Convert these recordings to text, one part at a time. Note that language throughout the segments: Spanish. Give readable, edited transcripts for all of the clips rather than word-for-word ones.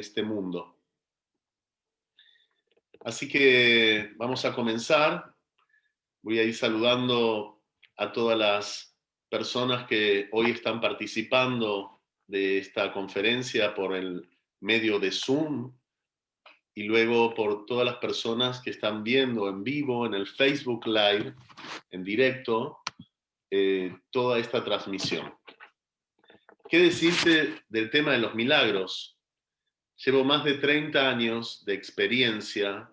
este mundo. Así que vamos a comenzar. Voy a ir saludando a todas las personas que hoy están participando de esta conferencia por el medio de Zoom y luego por todas las personas que están viendo en vivo en el Facebook Live, en directo, toda esta transmisión. ¿Qué decirte del tema de los milagros? Llevo más de 30 años de experiencia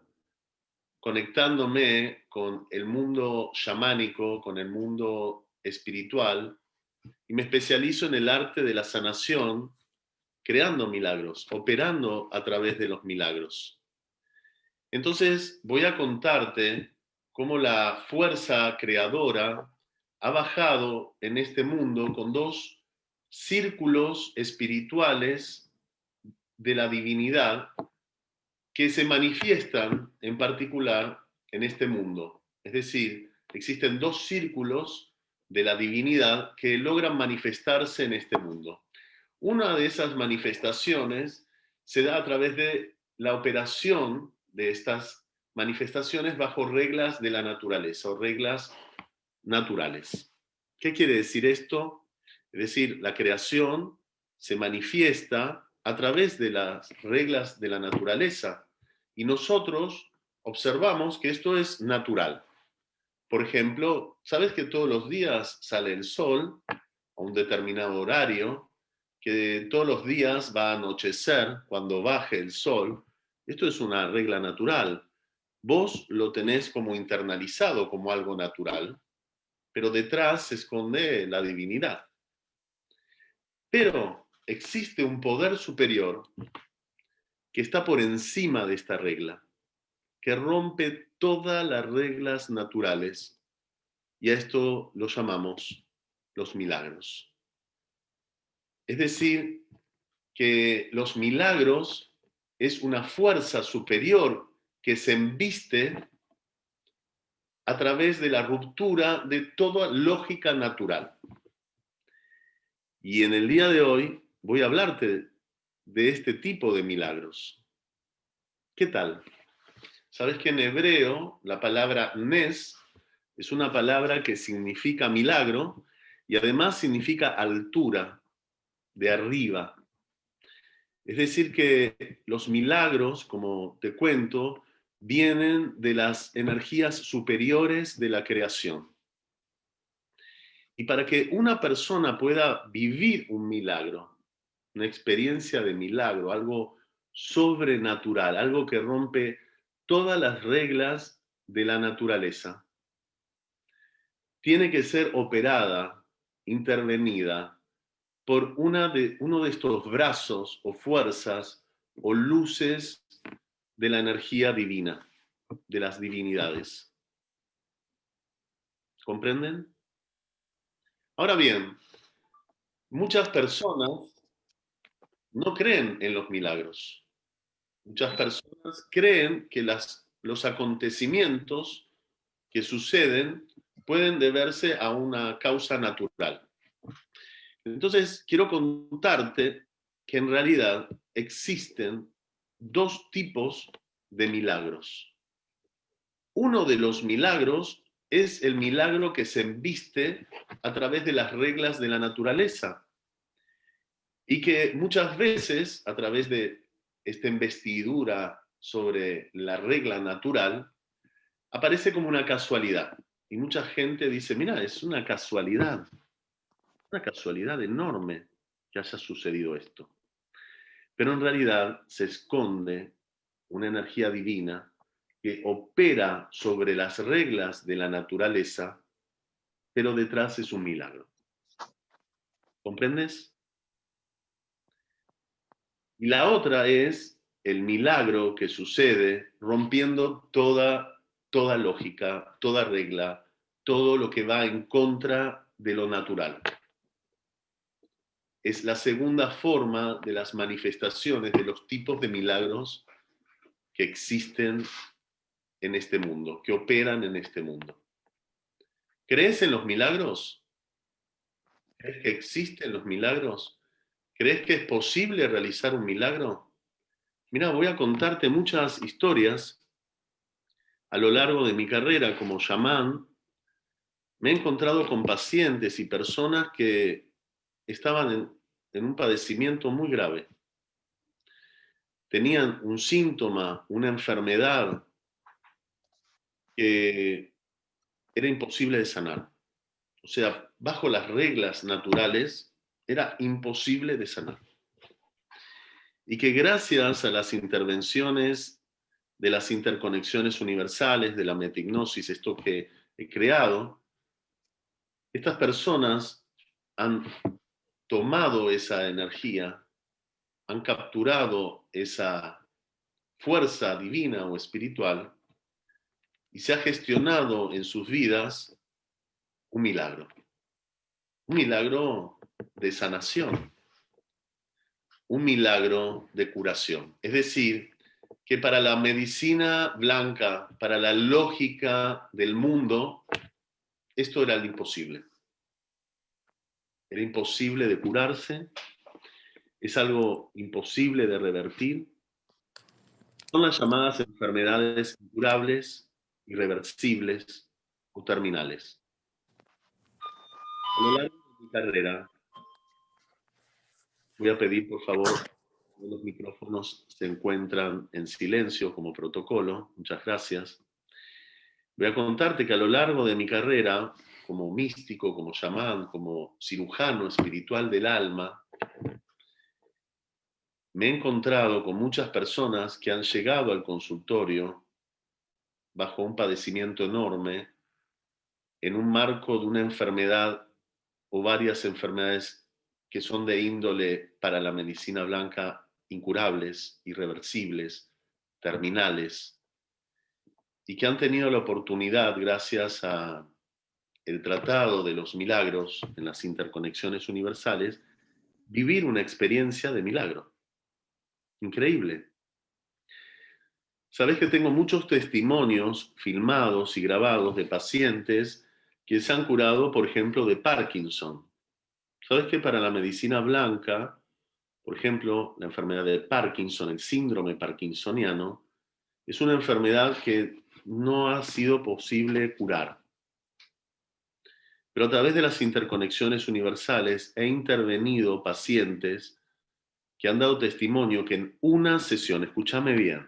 conectándome con el mundo chamánico, con el mundo espiritual, y me especializo en el arte de la sanación, creando milagros, operando a través de los milagros. Entonces voy a contarte cómo la fuerza creadora ha bajado en este mundo con dos círculos espirituales de la divinidad que se manifiestan en particular en este mundo. Es decir, existen dos círculos de la divinidad que logran manifestarse en este mundo. Una de esas manifestaciones se da a través de la operación de estas manifestaciones bajo reglas de la naturaleza o reglas naturales. ¿Qué quiere decir esto? Es decir, la creación se manifiesta a través de las reglas de la naturaleza y nosotros observamos que esto es natural. Por ejemplo, ¿sabes que todos los días sale el sol a un determinado horario? Que todos los días va a anochecer cuando baje el sol. Esto es una regla natural. Vos lo tenés como internalizado como algo natural, pero detrás se esconde la divinidad. Pero existe un poder superior que está por encima de esta regla, que rompe todas las reglas naturales, y a esto lo llamamos los milagros. Es decir, que los milagros es una fuerza superior que se embiste a través de la ruptura de toda lógica natural. Y en el día de hoy voy a hablarte de este tipo de milagros. ¿Qué tal? Sabes que en hebreo la palabra nes es una palabra que significa milagro y además significa altura, de arriba. Es decir que los milagros, como te cuento, vienen de las energías superiores de la creación. Y para que una persona pueda vivir un milagro, una experiencia de milagro, algo sobrenatural, algo que rompe todas las reglas de la naturaleza, tiene que ser operada, intervenida por uno de estos brazos o fuerzas o luces de la energía divina, de las divinidades. ¿Comprenden? Ahora bien, muchas personas no creen en los milagros. Muchas personas creen que los acontecimientos que suceden pueden deberse a una causa natural. Entonces, quiero contarte que en realidad existen dos tipos de milagros. Uno de los milagros es el milagro que se embiste a través de las reglas de la naturaleza y que muchas veces, a través de esta investidura sobre la regla natural, aparece como una casualidad. Y mucha gente dice, mira, es una casualidad enorme que haya sucedido esto. Pero en realidad se esconde una energía divina que opera sobre las reglas de la naturaleza, pero detrás es un milagro. ¿Comprendes? Y la otra es el milagro que sucede rompiendo toda lógica, toda regla, todo lo que va en contra de lo natural. Es la segunda forma de las manifestaciones de los tipos de milagros que existen en este mundo, que operan en este mundo. ¿Crees en los milagros? ¿Crees que existen los milagros? ¿Crees que es posible realizar un milagro? Mira, voy a contarte muchas historias a lo largo de mi carrera como chamán. Me he encontrado con pacientes y personas que estaban en un padecimiento muy grave. Tenían un síntoma, una enfermedad que era imposible de sanar. O sea, bajo las reglas naturales, era imposible de sanar. Y que gracias a las intervenciones de las interconexiones universales, de la metahipnosis, esto que he creado, estas personas han tomado esa energía, han capturado esa fuerza divina o espiritual y se ha gestionado en sus vidas un milagro de sanación, un milagro de curación. Es decir, que para la medicina blanca, para la lógica del mundo, esto era imposible. Era imposible de curarse, es algo imposible de revertir. Son las llamadas enfermedades incurables, irreversibles o terminales. A lo largo de mi carrera, voy a pedir, por favor, que los micrófonos se encuentran en silencio como protocolo. Muchas gracias. Voy a contarte que a lo largo de mi carrera, como místico, como chamán, como cirujano espiritual del alma, me he encontrado con muchas personas que han llegado al consultorio bajo un padecimiento enorme, en un marco de una enfermedad o varias enfermedades que son de índole para la medicina blanca incurables, irreversibles, terminales, y que han tenido la oportunidad, gracias a el Tratado de los Milagros en las interconexiones universales, vivir una experiencia de milagro. Increíble. Sabes que tengo muchos testimonios filmados y grabados de pacientes que se han curado, por ejemplo, de Parkinson. Sabes que para la medicina blanca, por ejemplo, la enfermedad de Parkinson, el síndrome parkinsoniano, es una enfermedad que no ha sido posible curar. Pero a través de las interconexiones universales he intervenido pacientes que han dado testimonio que en una sesión, escúchame bien,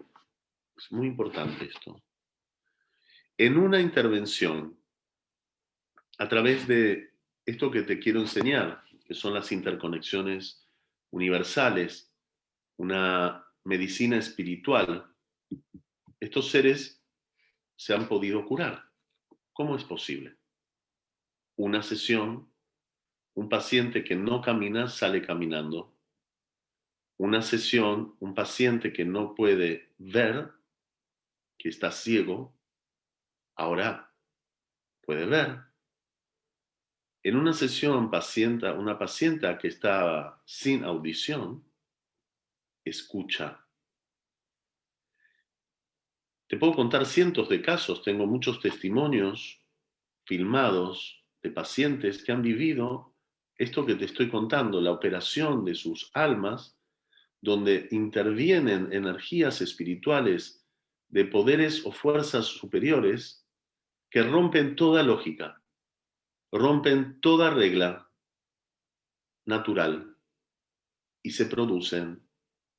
es muy importante esto, en una intervención, a través de esto que te quiero enseñar, que son las interconexiones universales, una medicina espiritual, estos seres se han podido curar. ¿Cómo es posible? Una sesión, un paciente que no camina sale caminando. Una sesión, un paciente que no puede ver, que está ciego, ahora puede ver. En una sesión, una paciente que está sin audición, escucha. Te puedo contar cientos de casos, tengo muchos testimonios filmados de pacientes que han vivido esto que te estoy contando, la operación de sus almas, donde intervienen energías espirituales de poderes o fuerzas superiores que rompen toda lógica, rompen toda regla natural y se producen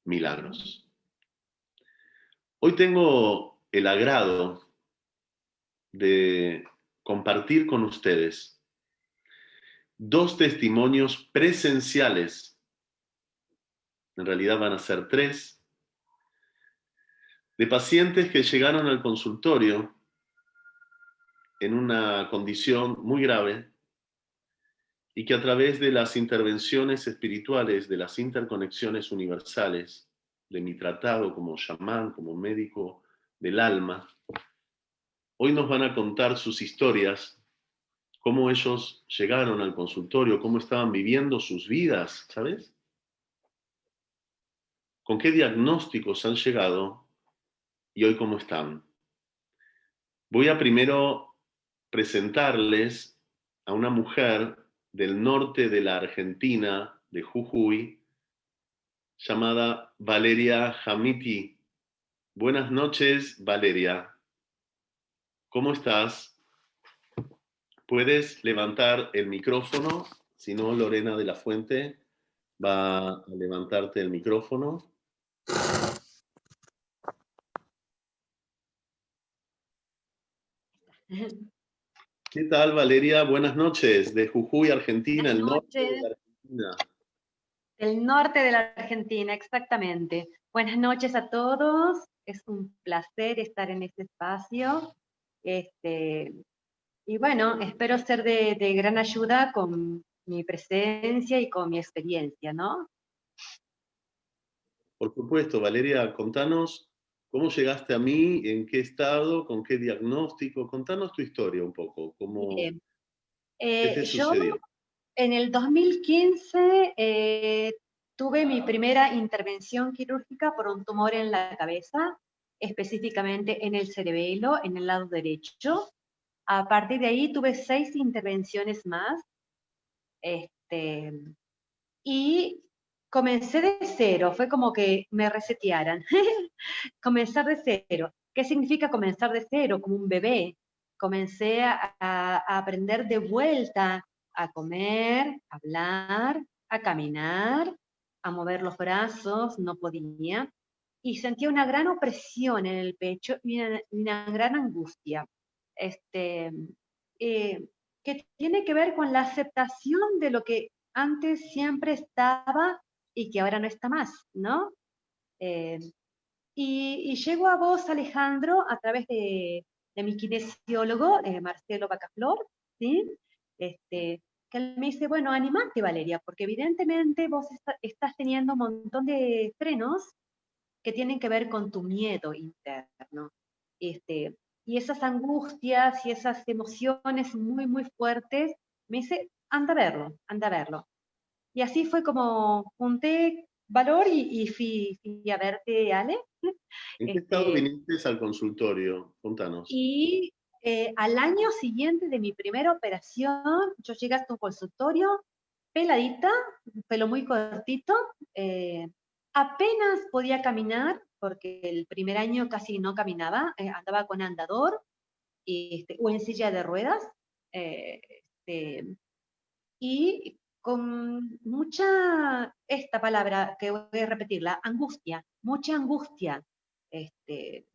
milagros. Hoy tengo el agrado de compartir con ustedes dos testimonios presenciales, en realidad van a ser tres, de pacientes que llegaron al consultorio en una condición muy grave y que a través de las intervenciones espirituales, de las interconexiones universales, de mi tratado como chamán, como médico del alma, hoy nos van a contar sus historias, cómo ellos llegaron al consultorio, cómo estaban viviendo sus vidas, ¿sabes? Con qué diagnósticos han llegado y hoy cómo están. Voy a primero presentarles a una mujer del norte de la Argentina, de Jujuy, llamada Valeria Hamiti. Buenas noches, Valeria. ¿Cómo estás? ¿Puedes levantar el micrófono? Si no, Lorena de la Fuente va a levantarte el micrófono. ¿Qué tal, Valeria? Buenas noches, de Jujuy, Argentina, Buenas el norte de noches, la Argentina. del norte de la Argentina, exactamente. Buenas noches a todos, es un placer estar en este espacio. Este, y bueno, espero ser de gran ayuda con mi presencia y con mi experiencia, ¿no? Por supuesto, Valeria, contanos cómo llegaste a mí, en qué estado, con qué diagnóstico. Contanos tu historia un poco, Bien. qué te Yo sucedió. en el 2015 tuve mi primera intervención quirúrgica por un tumor en la cabeza, específicamente en el cerebelo, en el lado derecho. A partir de ahí tuve 6 intervenciones más, este, y comencé de cero, fue como que me resetearan. Comenzar de cero. ¿Qué significa comenzar de cero? Como un bebé. Comencé a aprender de vuelta a comer, a hablar, a caminar, a mover los brazos, no podía. Y sentía una gran opresión en el pecho y una gran angustia. Este, eh, que tiene que ver con la aceptación de lo que antes siempre estaba y que ahora no está más, ¿no? Eh, y llego a vos, Alejandro, a través de mi kinesiólogo, Marcelo Bacaflor, ¿sí? Que él me dice, bueno, animate, Valeria, porque evidentemente vos estás teniendo un montón de frenos que tienen que ver con tu miedo interno. Este, y esas angustias y esas emociones muy, muy fuertes, me dice, anda a verlo, anda a verlo. Y así fue como junté valor y fui a verte, Ale. ¿En qué estado Este, viniste al consultorio? Contanos. y al año siguiente de mi primera operación, yo llegué hasta un consultorio, peladita, pelo muy cortito, apenas podía caminar, porque el primer año casi no caminaba, andaba con andador o en silla de ruedas. eh, este, y con mucha, esta palabra que voy a repetirla, angustia, mucha angustia. Este,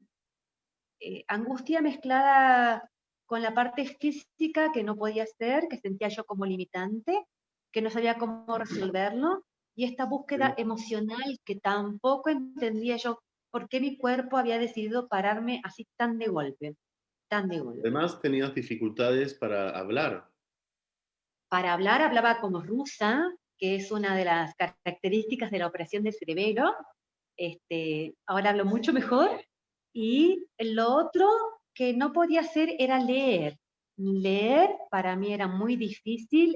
Angustia mezclada con la parte física que no podía hacer, que sentía yo como limitante, que no sabía cómo resolverlo, y esta búsqueda emocional que tampoco entendía yo por qué mi cuerpo había decidido pararme así tan de golpe, tan de golpe. Además, tenías dificultades para hablar. Para hablar hablaba como rusa, que es una de las características de la operación del cerebelo. Ahora hablo mucho mejor. Y lo otro que no podía hacer era leer. Leer para mí era muy difícil,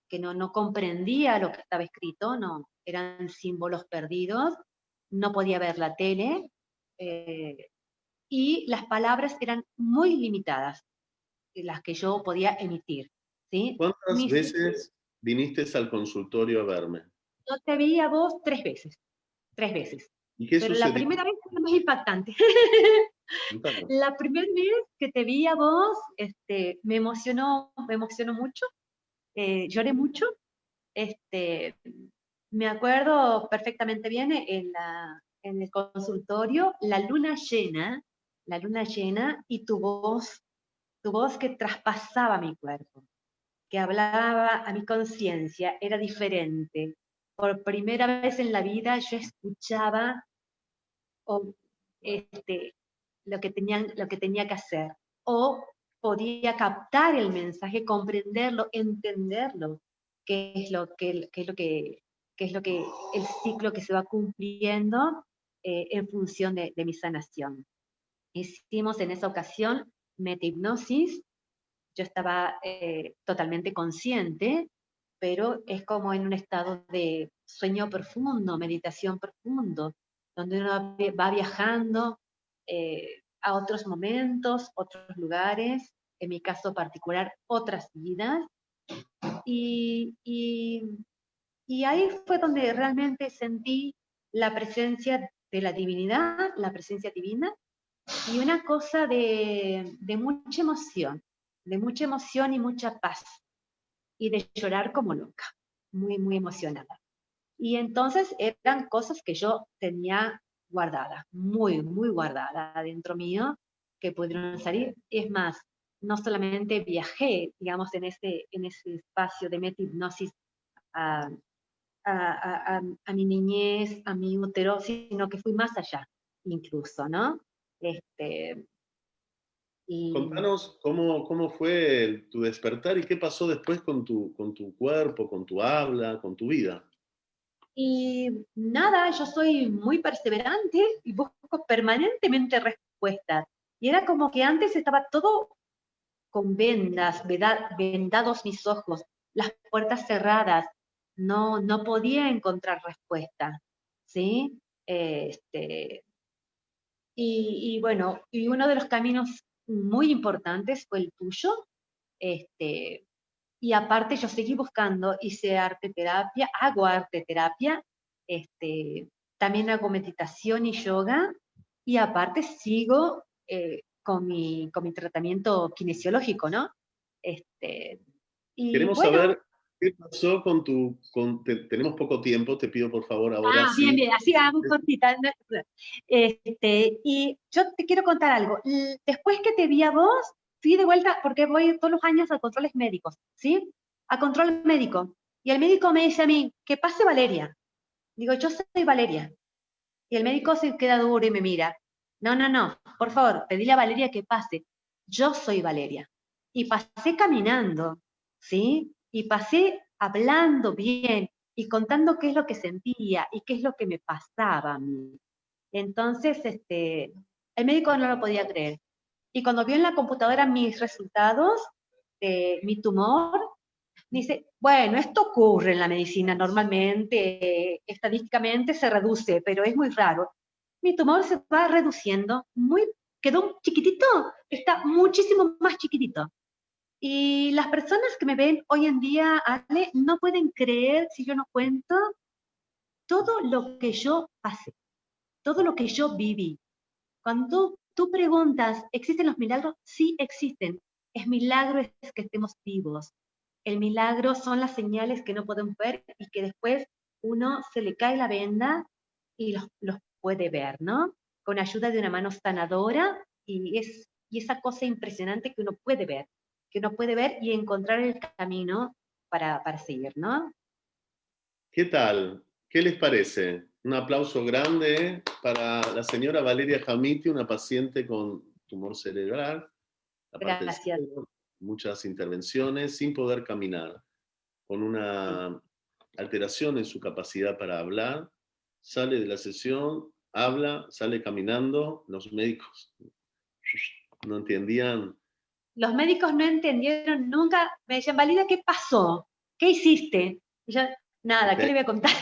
que no comprendía lo que estaba escrito, no, eran símbolos perdidos, no podía ver la tele, eh, y las palabras eran muy limitadas, las que yo podía emitir. ¿Sí? ¿Cuántas Mi veces viniste al consultorio a verme? Yo te vi a vos 3 veces, 3 veces. ¿Y qué Pero la sucedió? primera vez fue más impactante. Contanos. La primera vez que te vi a vos, me emocionó mucho, lloré mucho. Este, Me acuerdo perfectamente bien en el consultorio, la luna llena y tu voz que traspasaba mi cuerpo, que hablaba a mi conciencia, era diferente. Por primera vez en la vida yo escuchaba o, este, lo que tenía que hacer, o podía captar el mensaje, comprenderlo, entenderlo, qué es lo que, qué es lo que, qué es lo que, el ciclo que se va cumpliendo en función de mi sanación. Hicimos en esa ocasión metahipnosis. Yo estaba totalmente consciente, pero es como en un estado de sueño profundo, meditación profundo, donde uno va viajando a otros momentos, otros lugares, en mi caso particular, otras vidas, y Y ahí fue donde realmente sentí la presencia de la divinidad, la presencia divina, y una cosa de mucha emoción y mucha paz, y de llorar como loca, muy, muy emocionada. Y entonces eran cosas que yo tenía guardadas, muy, muy guardadas dentro mío, que pudieron salir. Es más, no solamente viajé, digamos, en ese espacio de metahipnosis a, a mi niñez, a mi útero, sino que fui más allá, incluso, ¿no? Este, y, Contanos cómo fue tu despertar y qué pasó después con tu cuerpo, con tu habla, con tu vida. y nada, yo soy muy perseverante y busco permanentemente respuestas. Y era como que antes estaba todo con vendas, vendados mis ojos, las puertas cerradas, no podía encontrar respuesta, ¿sí? Este, y bueno, y uno de los caminos muy importantes fue el tuyo, este, y aparte yo seguí buscando, hice arte terapia, hago arte terapia, también hago meditación y yoga, y aparte sigo con mi tratamiento kinesiológico, ¿no? Este, y Queremos bueno, saber qué pasó tenemos poco tiempo, te pido por favor ahora bien, sí. bien, así vamos cortita. Y yo te quiero contar algo. Después que te vi a vos, fui de vuelta, porque voy todos los años a controles médicos, ¿sí? A control médico. Y el médico me dice a mí, que pase Valeria. Digo, yo soy Valeria. Y el médico se queda duro y me mira. No, no, no, por favor, pedile a Valeria que pase. Yo soy Valeria. Y pasé caminando, ¿sí? Y pasé hablando bien y contando qué es lo que sentía y qué es lo que me pasaba a mí. Entonces, el médico no lo podía creer. Y cuando vio en la computadora mis resultados de mi tumor, dice, bueno, esto ocurre en la medicina normalmente, estadísticamente se reduce, pero es muy raro. Mi tumor se va reduciendo, quedó chiquitito, está muchísimo más chiquitito. Y las personas que me ven hoy en día, Ale, no pueden creer si yo no cuento todo lo que yo pasé, todo lo que yo viví. Cuando tú preguntas, ¿existen los milagros? Sí existen. El milagro es que estemos vivos. El milagro son las señales que no podemos ver y que después uno se le cae la venda y los puede ver, ¿no? Con ayuda de una mano sanadora y esa cosa impresionante que uno puede ver y encontrar el camino para seguir, ¿no? ¿Qué tal? ¿Qué les parece? Un aplauso grande para la señora Valeria Jamiti, una paciente con tumor cerebral, la parte del Gracias. cerebro, muchas intervenciones sin poder caminar, con Sí. una alteración en su capacidad para hablar, sale de la sesión, habla, sale caminando, los médicos no entendían. Los médicos no entendieron nunca, me decían, Valida, ¿qué pasó? ¿Qué hiciste? Y yo, nada, ¿qué Ok, le voy a contar?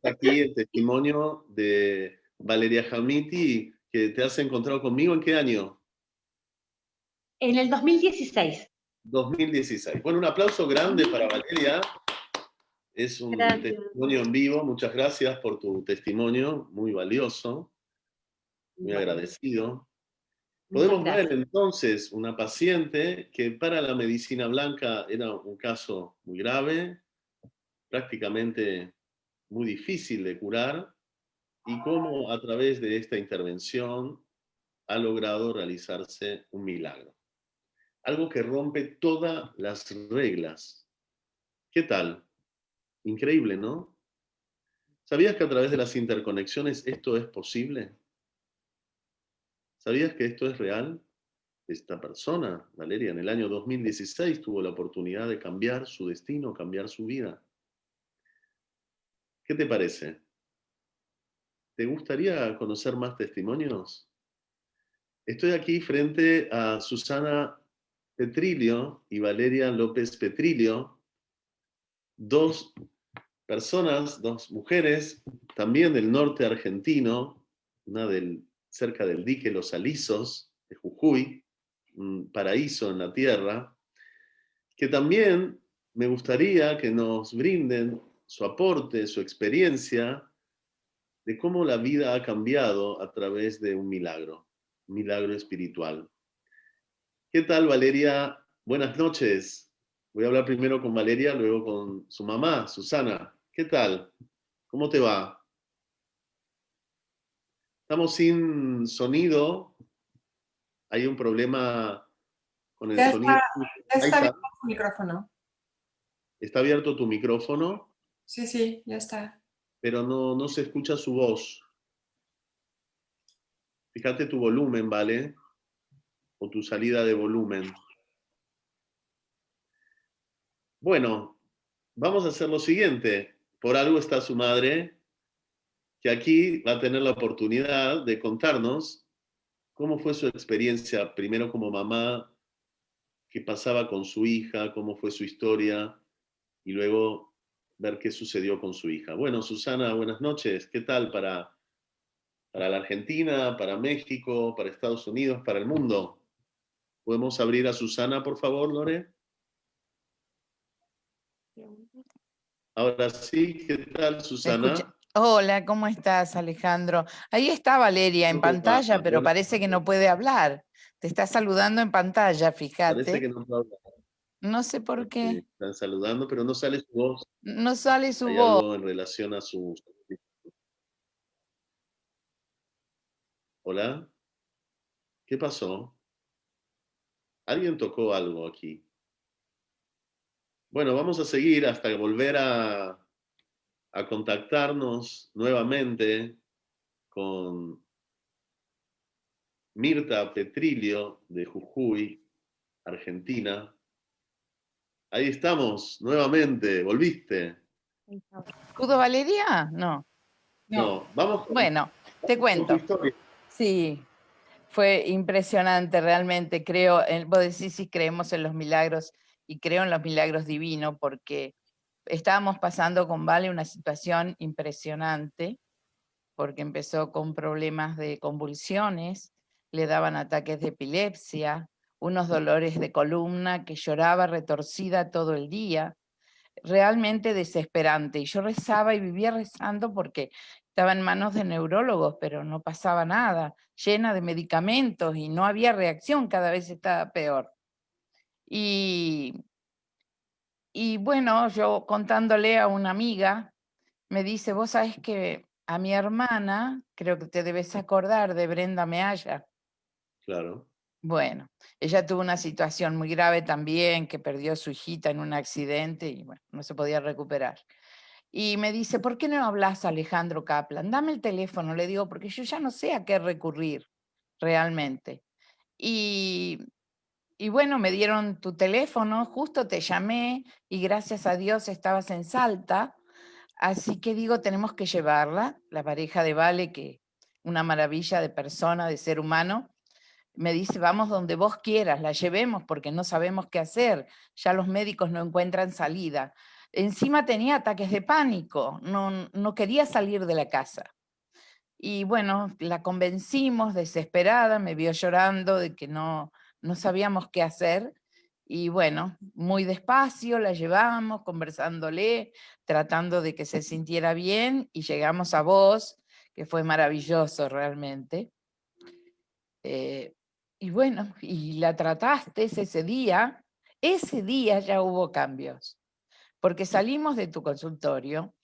aquí el testimonio de Valeria Jamiti, que te has encontrado conmigo, ¿en qué año? En el 2016. 2016. Bueno, un aplauso grande para Valeria. Es un Gracias. testimonio en vivo. Muchas gracias por tu testimonio, muy valioso, muy Bueno, agradecido. muchas Podemos ver gracias. entonces una paciente que para la medicina blanca era un caso muy grave, prácticamente muy difícil de curar, y cómo a través de esta intervención ha logrado realizarse un milagro. Algo que rompe todas las reglas. ¿Qué tal? Increíble, ¿no? ¿Sabías que a través de las interconexiones esto es posible? ¿Sabías que esto es real? Esta persona, Valeria, en el año 2016 tuvo la oportunidad de cambiar su destino, cambiar su vida. ¿Qué te parece? ¿Te gustaría conocer más testimonios? Estoy aquí frente a Susana Petrillo y Valeria López Petrillo, dos personas, dos mujeres, también del norte argentino, una cerca del dique Los Alisos, de Jujuy, un paraíso en la tierra, que también me gustaría que nos brinden su aporte, su experiencia de cómo la vida ha cambiado a través de un milagro espiritual. ¿Qué tal, Valeria? Buenas noches. Voy a hablar primero con Valeria, luego con su mamá, Susana. ¿Qué tal? ¿Cómo te va? Estamos sin sonido. Hay un problema con el Ya sonido. está, ya Ahí está está. abierto el micrófono. Está abierto tu micrófono, Sí, sí, ya está. pero no se escucha su voz. Fíjate tu volumen, ¿vale? O tu salida de volumen. Bueno, vamos a hacer lo siguiente. Por algo está su madre, que aquí va a tener la oportunidad de contarnos cómo fue su experiencia, primero como mamá, qué pasaba con su hija, cómo fue su historia, y luego ver qué sucedió con su hija. Bueno, Susana, buenas noches. ¿Qué tal para la Argentina, para México, para Estados Unidos, para el mundo? ¿Podemos abrir a Susana, por favor, Lore? Ahora sí, ¿qué tal, Escucha. Susana? Hola, ¿cómo estás, Alejandro? Ahí está Valeria en ¿Cómo te va? pantalla, pero parece que no puede hablar. Te está saludando en pantalla, Parece que fíjate. no habla. No sé por qué. Están saludando, pero no sale su voz. No sale su Hay voz. algo en relación a su... Hola, ¿qué pasó? Alguien tocó algo aquí. Bueno, vamos a seguir hasta volver a contactarnos nuevamente con Mirta Petrillo de Jujuy, Argentina. Ahí estamos, nuevamente, volviste. ¿Pudo Valeria? No. No. No, vamos Bueno, te con tu cuento. historia. Sí, fue impresionante realmente. Vos decís si creemos en los milagros y creo en los milagros divinos porque estábamos pasando con Vale una situación impresionante porque empezó con problemas de convulsiones, le daban ataques de epilepsia, unos dolores de columna, que lloraba retorcida todo el día, realmente desesperante. Y yo rezaba y vivía rezando porque estaba en manos de neurólogos, pero no pasaba nada, llena de medicamentos y no había reacción, cada vez estaba peor. Y, y bueno, yo contándole a una amiga, me dice, vos sabés que a mi hermana, creo que te debes acordar de Brenda Mealla. Claro, Bueno, ella tuvo una situación muy grave también, que perdió a su hijita en un accidente y bueno, no se podía recuperar. Y me dice, ¿por qué no hablas a Alejandro Kaplan? Dame el teléfono, le digo, porque yo ya no sé a qué recurrir realmente. Y, y bueno, me dieron tu teléfono, justo te llamé y gracias a Dios estabas en Salta. Así que digo, tenemos que llevarla, la pareja de Vale, que una maravilla de persona, de ser humano, me dice, vamos donde vos quieras, la llevemos porque no sabemos qué hacer, ya los médicos no encuentran salida. Encima tenía ataques de pánico, no quería salir de la casa. Y bueno, la convencimos desesperada, me vio llorando de que no sabíamos qué hacer. Y bueno, muy despacio la llevamos, conversándole, tratando de que se sintiera bien y llegamos a vos, que fue maravilloso realmente. Y bueno, y la trataste ese día ya hubo cambios, porque salimos de tu consultorio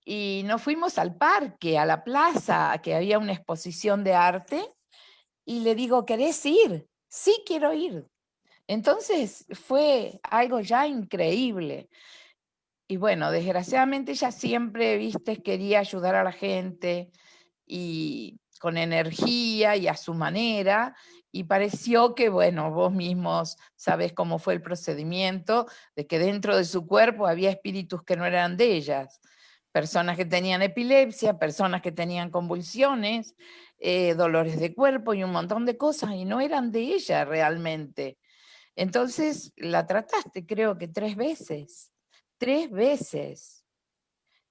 y nos fuimos al parque, a la plaza, que había una exposición de arte, y le digo, ¿querés ir? Sí, quiero ir. Entonces fue algo ya increíble. Y bueno, desgraciadamente ella siempre, viste, quería ayudar a la gente y con energía y a su manera, y pareció que, bueno, vos mismos sabés cómo fue el procedimiento, de que dentro de su cuerpo había espíritus que no eran de ellas, personas que tenían epilepsia, personas que tenían convulsiones, dolores de cuerpo y un montón de cosas, y no eran de ella realmente. Entonces la trataste creo que 3 veces.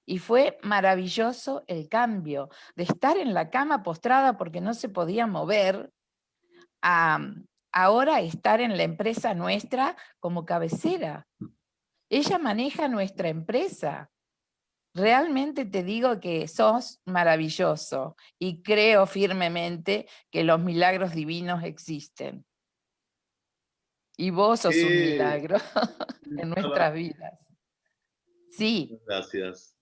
Y fue maravilloso el cambio de estar en la cama postrada porque no se podía mover, a ahora estar en la empresa nuestra como cabecera. Ella maneja nuestra empresa. realmente te digo que sos maravilloso y creo firmemente que los milagros divinos existen. Y vos sos un ¿Qué milagro en presentaba? nuestras vidas. Sí, Gracias.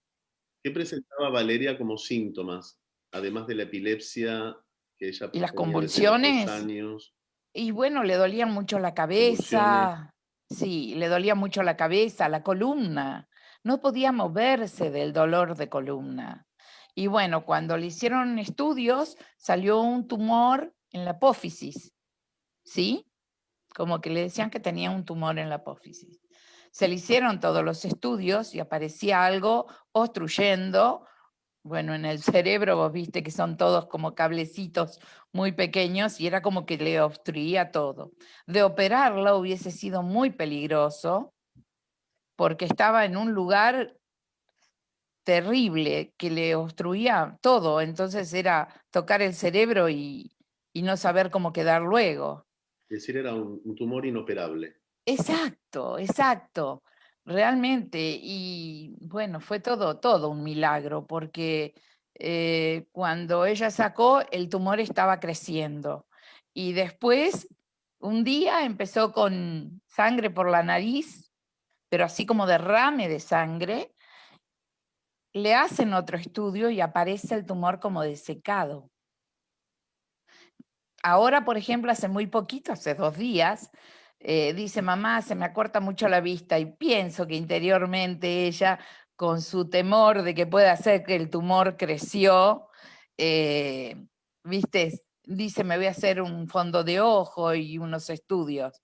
¿Qué presentaba Valeria como síntomas? Además de la epilepsia que ella y las tenía desde los 2 convulsiones, años, y bueno, le dolía mucho la convulsiones. cabeza, sí, le dolía mucho la cabeza, la columna, no podía moverse del dolor de columna. Y bueno, cuando le hicieron estudios, salió un tumor en la apófisis, ¿sí? Como que le decían que tenía un tumor en la apófisis. Se le hicieron todos los estudios y aparecía algo obstruyendo. Bueno, en el cerebro vos viste que son todos como cablecitos muy pequeños y era como que le obstruía todo. De operarla hubiese sido muy peligroso porque estaba en un lugar terrible que le obstruía todo, entonces era tocar el cerebro y no saber cómo quedar luego. Es decir, era un tumor inoperable. Exacto, exacto, realmente. Y bueno, fue todo un milagro, porque cuando ella sacó, el tumor estaba creciendo. Y después, un día empezó con sangre por la nariz, pero así como derrame de sangre, le hacen otro estudio y aparece el tumor como desecado. Ahora, por ejemplo, hace muy poquito, hace 2 días, dice, mamá, se me acorta mucho la vista y pienso que interiormente ella, con su temor de que pueda ser que el tumor creció, eh, viste, dice, me voy a hacer un fondo de ojo y unos estudios.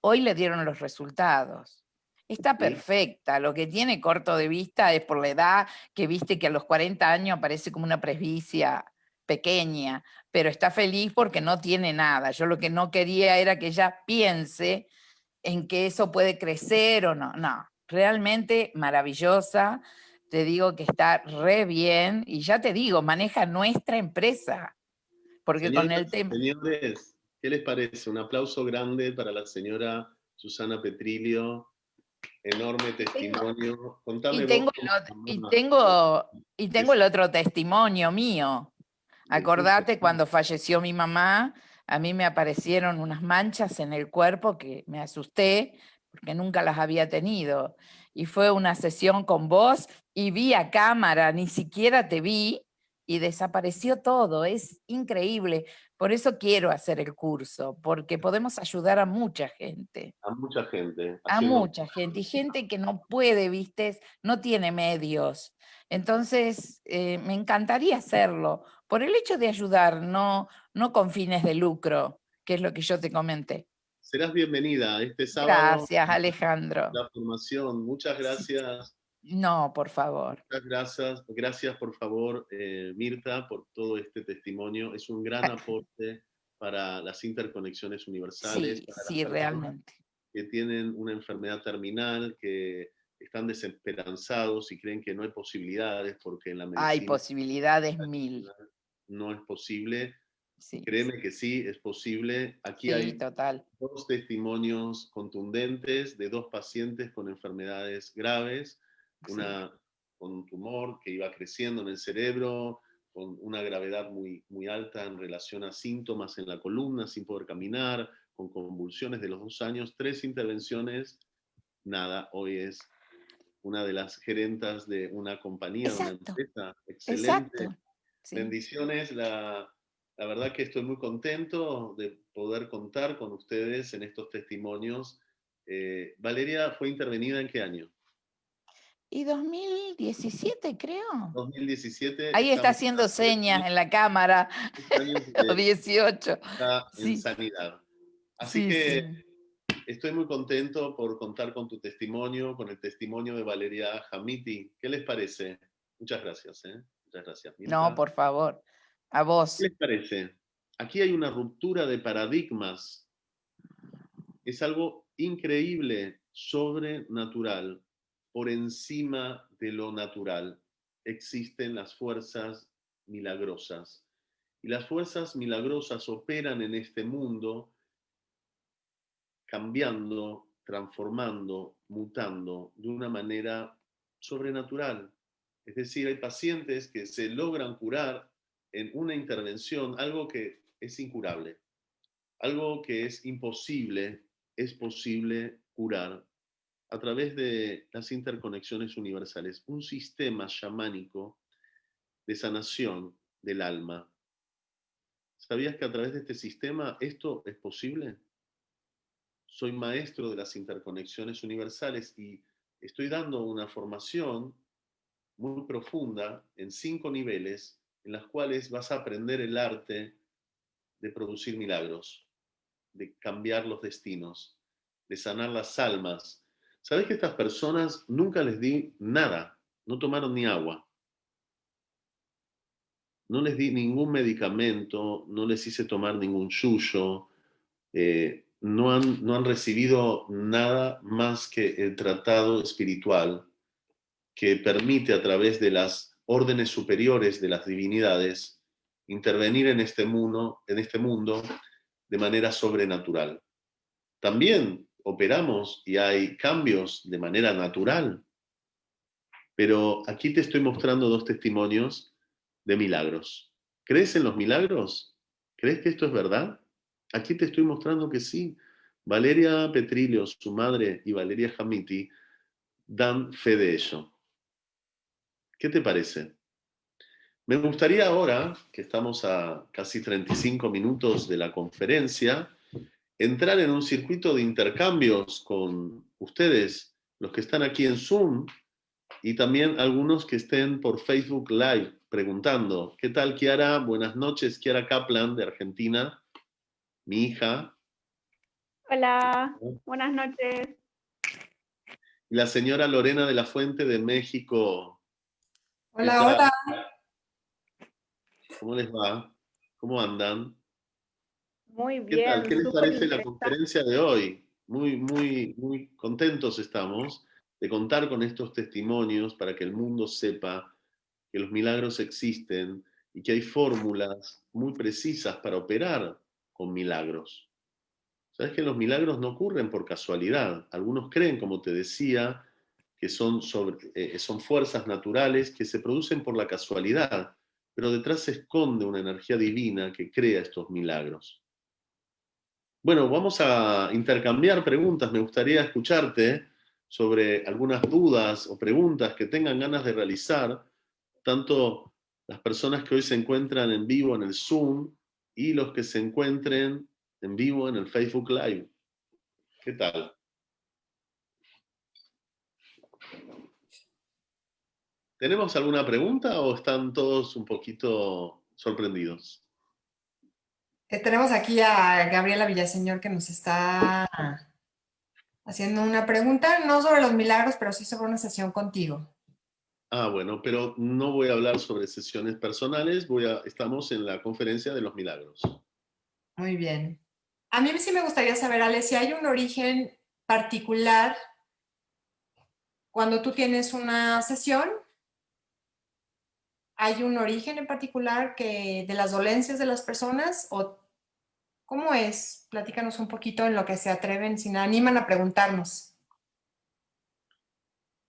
Hoy le dieron los resultados. Está ¿Sí? perfecta, lo que tiene corto de vista es por la edad, que viste que a los 40 años aparece como una presbicia pequeña, pero está feliz porque no tiene nada. Yo lo que no quería era que ella piense en que eso puede crecer o no. No, realmente maravillosa. Te digo que está re bien y ya te digo, maneja nuestra empresa, porque con Señoras el tema... y señores, ¿qué les parece? Un aplauso grande para la señora Susana Petrilio. Enorme testimonio. Y Contame vos tengo como y mamá. tengo, y tengo Es- el otro testimonio mío. sí, Acordate cuando falleció mi mamá, a mí me aparecieron unas manchas en el cuerpo que me asusté porque nunca las había tenido. Y fue una sesión con vos y vi a cámara, ni siquiera te vi y desapareció todo. Es increíble. Por eso quiero hacer el curso, porque podemos ayudar a mucha gente. a mucha gente A haciendo. mucha gente, y gente que no puede, viste, no tiene medios. Entonces, me encantaría hacerlo, por el hecho de ayudar, no con fines de lucro, que es lo que yo te comenté. Serás bienvenida este sábado Gracias, a Alejandro. la formación. Muchas Sí. gracias. No, por favor. Muchas gracias. Gracias, por favor, Mirta, por todo este testimonio. Es un gran aporte para las interconexiones universales, Sí, para las sí, personas realmente. que tienen una enfermedad terminal, que están desesperanzados y creen que no hay posibilidades porque en la Hay medicina posibilidades mil. no es posible. Sí, Créeme que sí, es posible. Aquí sí, hay total. 2 testimonios contundentes de 2 pacientes con enfermedades graves, Sí, una con un tumor que iba creciendo en el cerebro, con una gravedad muy, muy alta en relación a síntomas en la columna, sin poder caminar, con convulsiones de los 2 años, 3 intervenciones, nada, hoy es una de las gerentas de una compañía, de una exacto, empresa excelente. exacto. Sí. Bendiciones, la verdad que estoy muy contento de poder contar con ustedes en estos testimonios. Valeria fue intervenida en qué año? Y 2017, creo. 2017, Ahí está estamos haciendo hablando de señas en la cámara. 10 años O de 18. vida en Sí, sanidad. Así sí, que sí. estoy muy contento por contar con tu testimonio, con el testimonio de Valeria Hamiti. ¿Qué les parece? Muchas gracias, ¿eh? Muchas gracias, No, Mirta. por favor. A ¿Qué vos. les parece? Aquí hay una ruptura de paradigmas. Es algo increíble, sobrenatural, por encima de lo natural. Existen las fuerzas milagrosas. Y las fuerzas milagrosas operan en este mundo cambiando, transformando, mutando de una manera sobrenatural. Es decir, hay pacientes que se logran curar en una intervención, algo que es incurable, algo que es posible curar a través de las interconexiones universales, un sistema chamánico de sanación del alma. ¿Sabías que a través de este sistema esto es posible? Soy maestro de las interconexiones universales y estoy dando una formación muy profunda en 5 niveles en las cuales vas a aprender el arte de producir milagros, de cambiar los destinos, de sanar las almas. ¿Sabes que estas personas nunca les di nada? No tomaron ni agua. No les di ningún medicamento, no les hice tomar ningún yuyo, no han recibido nada más que el tratado espiritual que permite a través de las órdenes superiores de las divinidades intervenir en este mundo de manera sobrenatural. También operamos y hay cambios de manera natural, pero aquí te estoy mostrando 2 testimonios de milagros. ¿Crees en los milagros? ¿Crees que esto es verdad? Aquí te estoy mostrando que sí. Valeria Petrillo, su madre, y Valeria Jamiti dan fe de ello. ¿Qué te parece? Me gustaría ahora, que estamos a casi 35 minutos de la conferencia, entrar en un circuito de intercambios con ustedes, los que están aquí en Zoom, y también algunos que estén por Facebook Live preguntando. ¿Qué tal, Kiara? Buenas noches, Kiara Kaplan de Argentina, mi hija. Hola, buenas noches. Y la señora Lorena de la Fuente de México. Hola, hola. ¿Cómo les va? ¿Cómo andan? Muy ¿Qué tal? bien, ¿Qué les súper parece la interesante. conferencia de hoy? Muy contentos estamos de contar con estos testimonios para que el mundo sepa que los milagros existen y que hay fórmulas muy precisas para operar con milagros. Sabes que los milagros no ocurren por casualidad. Algunos creen, como te decía, que son fuerzas naturales que se producen por la casualidad, pero detrás se esconde una energía divina que crea estos milagros. Bueno, vamos a intercambiar preguntas. Me gustaría escucharte sobre algunas dudas o preguntas que tengan ganas de realizar, tanto las personas que hoy se encuentran en vivo en el Zoom y los que se encuentren en vivo en el Facebook Live. ¿Qué tal? ¿Tenemos alguna pregunta o están todos un poquito sorprendidos? Tenemos aquí a Gabriela Villaseñor que nos está haciendo una pregunta, no sobre los milagros, pero sí sobre una sesión contigo. Ah, bueno, pero no voy a hablar sobre sesiones personales, estamos en la conferencia de los milagros. Muy bien. A mí sí me gustaría saber, Ale, si hay un origen particular cuando tú tienes una sesión, ¿hay un origen en particular que de las dolencias de las personas o cómo es? Platícanos un poquito en lo que se atreven, si animan a preguntarnos.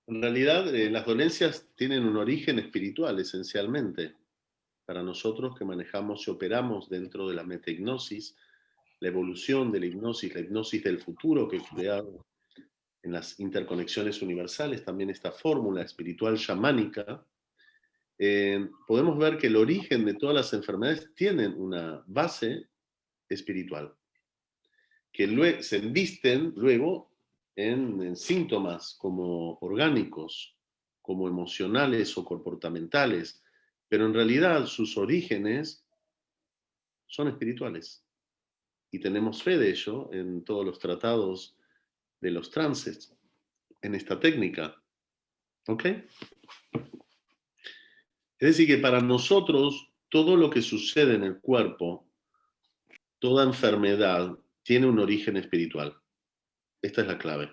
En realidad, las dolencias tienen un origen espiritual, esencialmente. Para nosotros que manejamos y operamos dentro de la metahipnosis, la evolución de la hipnosis del futuro que he creado en las interconexiones universales, también esta fórmula espiritual chamánica, podemos ver que el origen de todas las enfermedades tienen una base espiritual, que se embisten luego en síntomas como orgánicos, como emocionales o comportamentales, pero en realidad sus orígenes son espirituales. Y tenemos fe de ello en todos los tratados de los trances, en esta técnica. ¿Ok? Es decir, que para nosotros todo lo que sucede en el cuerpo, toda enfermedad, tiene un origen espiritual. Esta es la clave.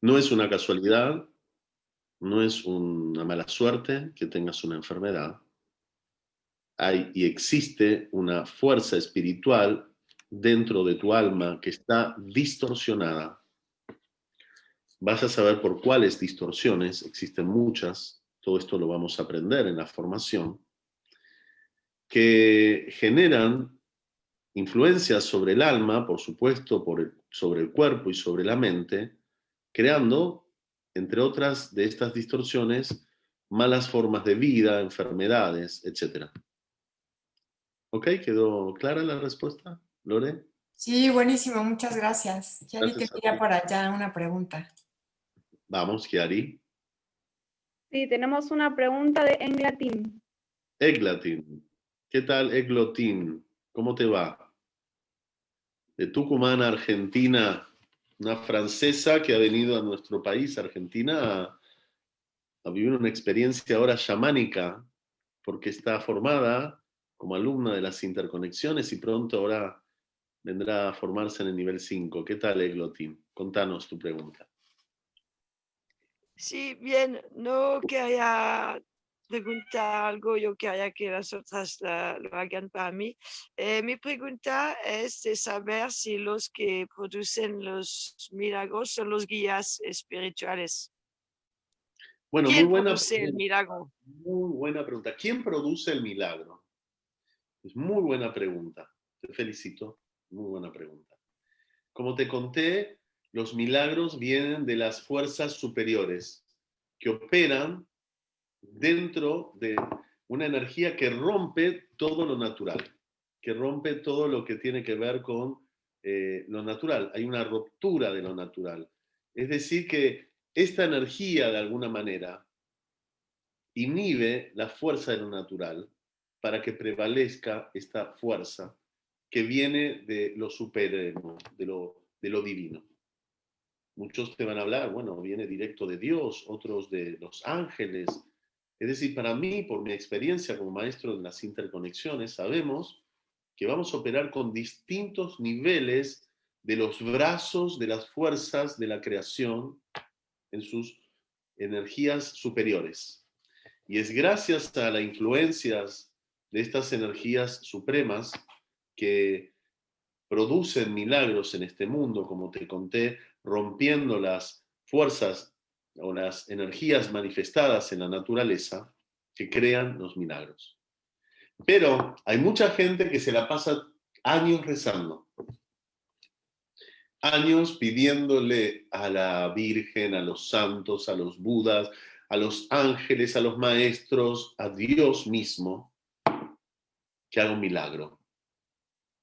No es una casualidad, no es una mala suerte que tengas una enfermedad. Hay y existe una fuerza espiritual dentro de tu alma que está distorsionada. Vas a saber por cuáles distorsiones, existen muchas, todo esto lo vamos a aprender en la formación, que generan influencias sobre el alma, por supuesto, sobre el cuerpo y sobre la mente, creando, entre otras de estas distorsiones, malas formas de vida, enfermedades, etc. ¿Ok? ¿Quedó clara la respuesta, Lore? Sí, buenísimo, muchas gracias. Ya vi que Gracias a tenía ti. por allá una pregunta. Vamos, Chiari. Sí, tenemos una pregunta en latín. Eglatin. ¿Qué tal, Eglotin? ¿Cómo te va? De Tucumán, Argentina, una francesa que ha venido a nuestro país, Argentina, a vivir una experiencia ahora chamánica, porque está formada como alumna de las interconexiones y pronto ahora vendrá a formarse en el nivel 5. ¿Qué tal, Eglotin? Contanos tu pregunta. Sí, bien, no quería preguntar algo, yo quería que las otras lo hagan para mí. Mi pregunta es de saber si los que producen los milagros son los guías espirituales. Bueno, ¿Quién produce el milagro? muy buena pregunta. ¿Quién produce el milagro? Es muy buena pregunta. Te felicito. Muy buena pregunta. Como te conté, los milagros vienen de las fuerzas superiores que operan dentro de una energía que rompe todo lo natural, que rompe todo lo que tiene que ver con lo natural. Hay una ruptura de lo natural. Es decir, que esta energía, de alguna manera, inhibe la fuerza de lo natural para que prevalezca esta fuerza que viene de lo supremo, de lo divino. Muchos te van a hablar, bueno, viene directo de Dios, otros de los ángeles. Es decir, para mí, por mi experiencia como maestro en las interconexiones, sabemos que vamos a operar con distintos niveles de los brazos de las fuerzas de la creación en sus energías superiores. Y es gracias a las influencias de estas energías supremas que producen milagros en este mundo, como te conté, rompiendo las fuerzas o las energías manifestadas en la naturaleza que crean los milagros. Pero hay mucha gente que se la pasa años rezando, años pidiéndole a la Virgen, a los santos, a los budas, a los ángeles, a los maestros, a Dios mismo, que haga un milagro.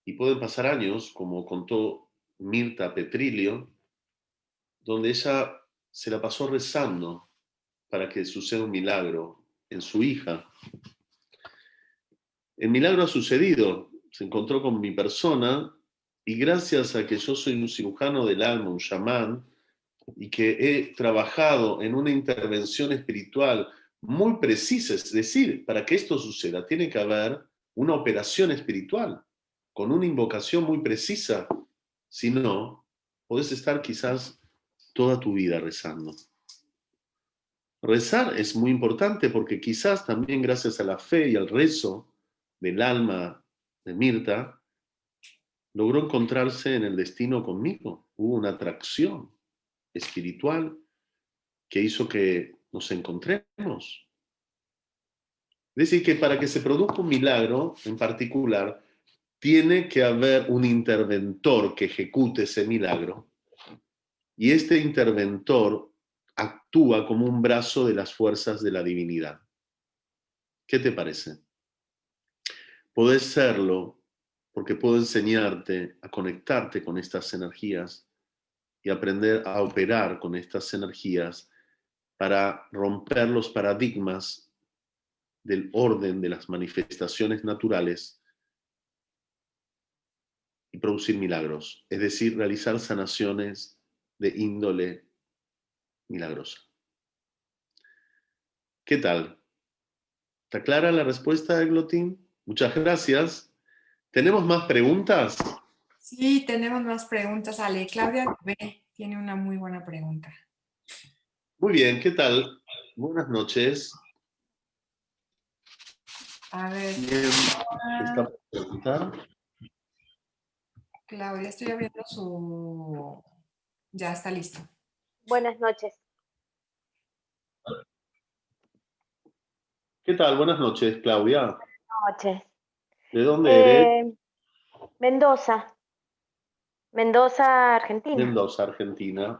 Y pueden pasar años, como contó Mirta Petrillo, donde ella se la pasó rezando para que suceda un milagro en su hija. El milagro ha sucedido, se encontró con mi persona y gracias a que yo soy un cirujano del alma, un chamán, y que he trabajado en una intervención espiritual muy precisa, es decir, para que esto suceda tiene que haber una operación espiritual con una invocación muy precisa, si no, podés estar quizás toda tu vida rezando. Rezar es muy importante porque quizás también gracias a la fe y al rezo del alma de Mirta, logró encontrarse en el destino conmigo. Hubo una atracción espiritual que hizo que nos encontremos. Es decir, que para que se produzca un milagro en particular, tiene que haber un interventor que ejecute ese milagro. Y este interventor actúa como un brazo de las fuerzas de la divinidad. ¿Qué te parece? Podés serlo porque puedo enseñarte a conectarte con estas energías y aprender a operar con estas energías para romper los paradigmas del orden de las manifestaciones naturales y producir milagros, es decir, realizar sanaciones de índole milagrosa. ¿Qué tal? ¿Está clara la respuesta, Eglotin? Muchas gracias. ¿Tenemos más preguntas? Sí, tenemos más preguntas, Ale. Claudia B. tiene una muy buena pregunta. Muy bien, ¿qué tal? Buenas noches. A ver, ¿Quién está por preguntar? Claudia, estoy abriendo su... Ya está listo. Buenas noches. ¿Qué tal? Buenas noches, Claudia. Noches. ¿De dónde eres? Mendoza. Mendoza, Argentina. Mendoza, Argentina.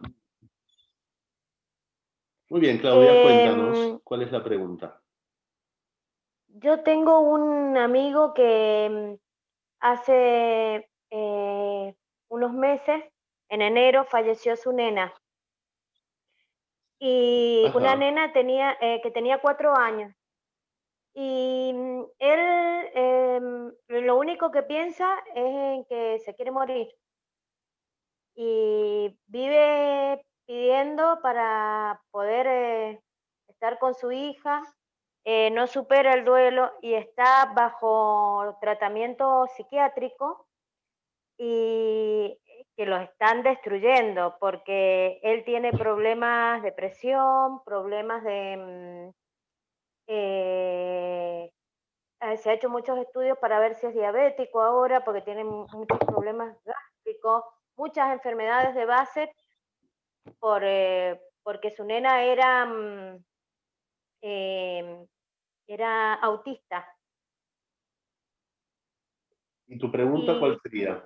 Muy bien, Claudia, cuéntanos, ¿cuál es la pregunta? Yo tengo un amigo que hace unos meses, en enero, falleció su nena. Y una Ajá. nena que tenía 4 años. Y él lo único que piensa es en que se quiere morir. Y vive pidiendo para poder estar con su hija, no supera el duelo y está bajo tratamiento psiquiátrico y que lo están destruyendo porque él tiene problemas de presión, problemas de... se ha hecho muchos estudios para ver si es diabético ahora porque tiene muchos problemas gástricos, muchas enfermedades de base porque su nena era autista. ¿Y tu pregunta cuál sería?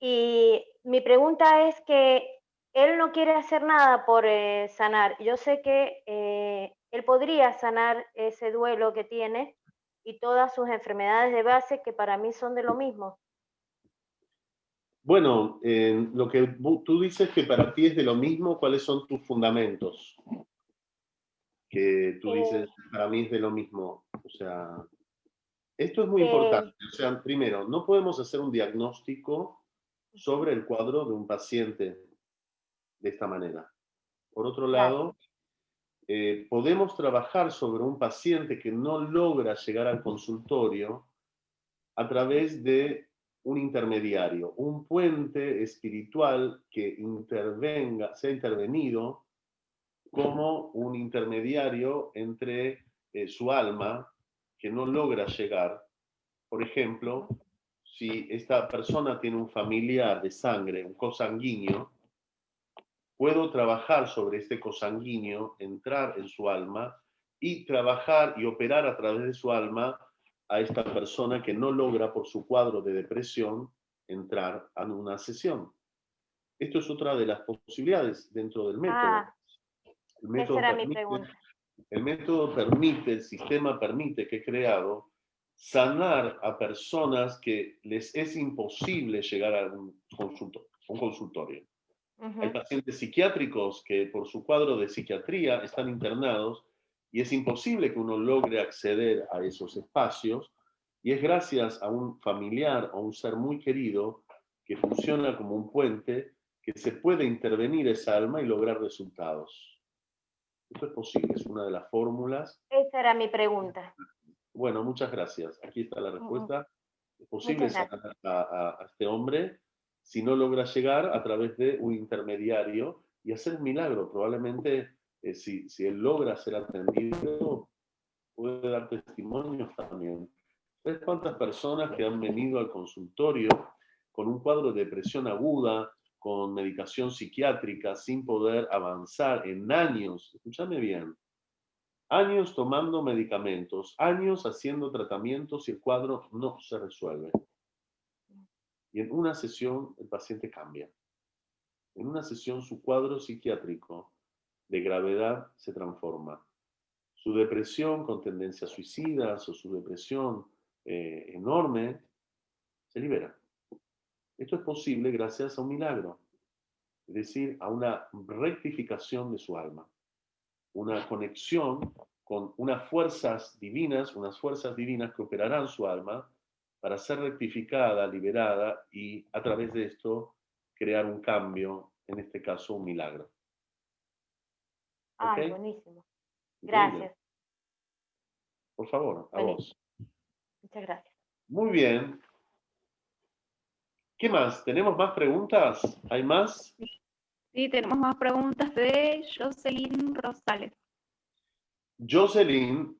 Y mi pregunta es que él no quiere hacer nada por sanar. Yo sé que él podría sanar ese duelo que tiene y todas sus enfermedades de base que para mí son de lo mismo. Bueno, lo que tú dices que para ti es de lo mismo, ¿cuáles son tus fundamentos? Que tú dices, para mí es de lo mismo. O sea, esto es muy importante. O sea, primero, no podemos hacer un diagnóstico sobre el cuadro de un paciente de esta manera. Por otro lado, podemos trabajar sobre un paciente que no logra llegar al consultorio a través de un intermediario, un puente espiritual que sea intervenido como un intermediario entre su alma que no logra llegar. Por ejemplo, si esta persona tiene un familiar de sangre, un cosanguíneo, puedo trabajar sobre este cosanguíneo, entrar en su alma y trabajar y operar a través de su alma a esta persona que no logra por su cuadro de depresión entrar a una sesión. Esto es otra de las posibilidades dentro del método. Esa era mi pregunta. El método permite, el sistema permite que he creado sanar a personas que les es imposible llegar a un consultorio. Hay pacientes psiquiátricos que por su cuadro de psiquiatría están internados y es imposible que uno logre acceder a esos espacios y es gracias a un familiar o un ser muy querido que funciona como un puente que se puede intervenir esa alma y lograr resultados. Esto es posible, es una de las fórmulas. Esa era mi pregunta. Bueno, muchas gracias. Aquí está la respuesta. Es posible sanar a este hombre si no logra llegar a través de un intermediario y hacer un milagro. Probablemente, si él logra ser atendido, puede dar testimonios también. ¿Ves cuántas personas que han venido al consultorio con un cuadro de depresión aguda, con medicación psiquiátrica, sin poder avanzar en años? Escúchame bien. Años tomando medicamentos, años haciendo tratamientos y el cuadro no se resuelve. Y en una sesión el paciente cambia. En una sesión su cuadro psiquiátrico de gravedad se transforma. Su depresión con tendencias suicidas o su depresión enorme se libera. Esto es posible gracias a un milagro, es decir, a una rectificación de su alma, una conexión con unas fuerzas divinas que operarán su alma para ser rectificada, liberada y a través de esto crear un cambio, en este caso un milagro. Ay, ¿Okay? buenísimo. Increíble. Gracias. Por favor, a vos. Muchas gracias. Muy bien. ¿Qué más? ¿Tenemos más preguntas? ¿Hay más? Sí, tenemos más preguntas de Jocelyn Rosales. Jocelyn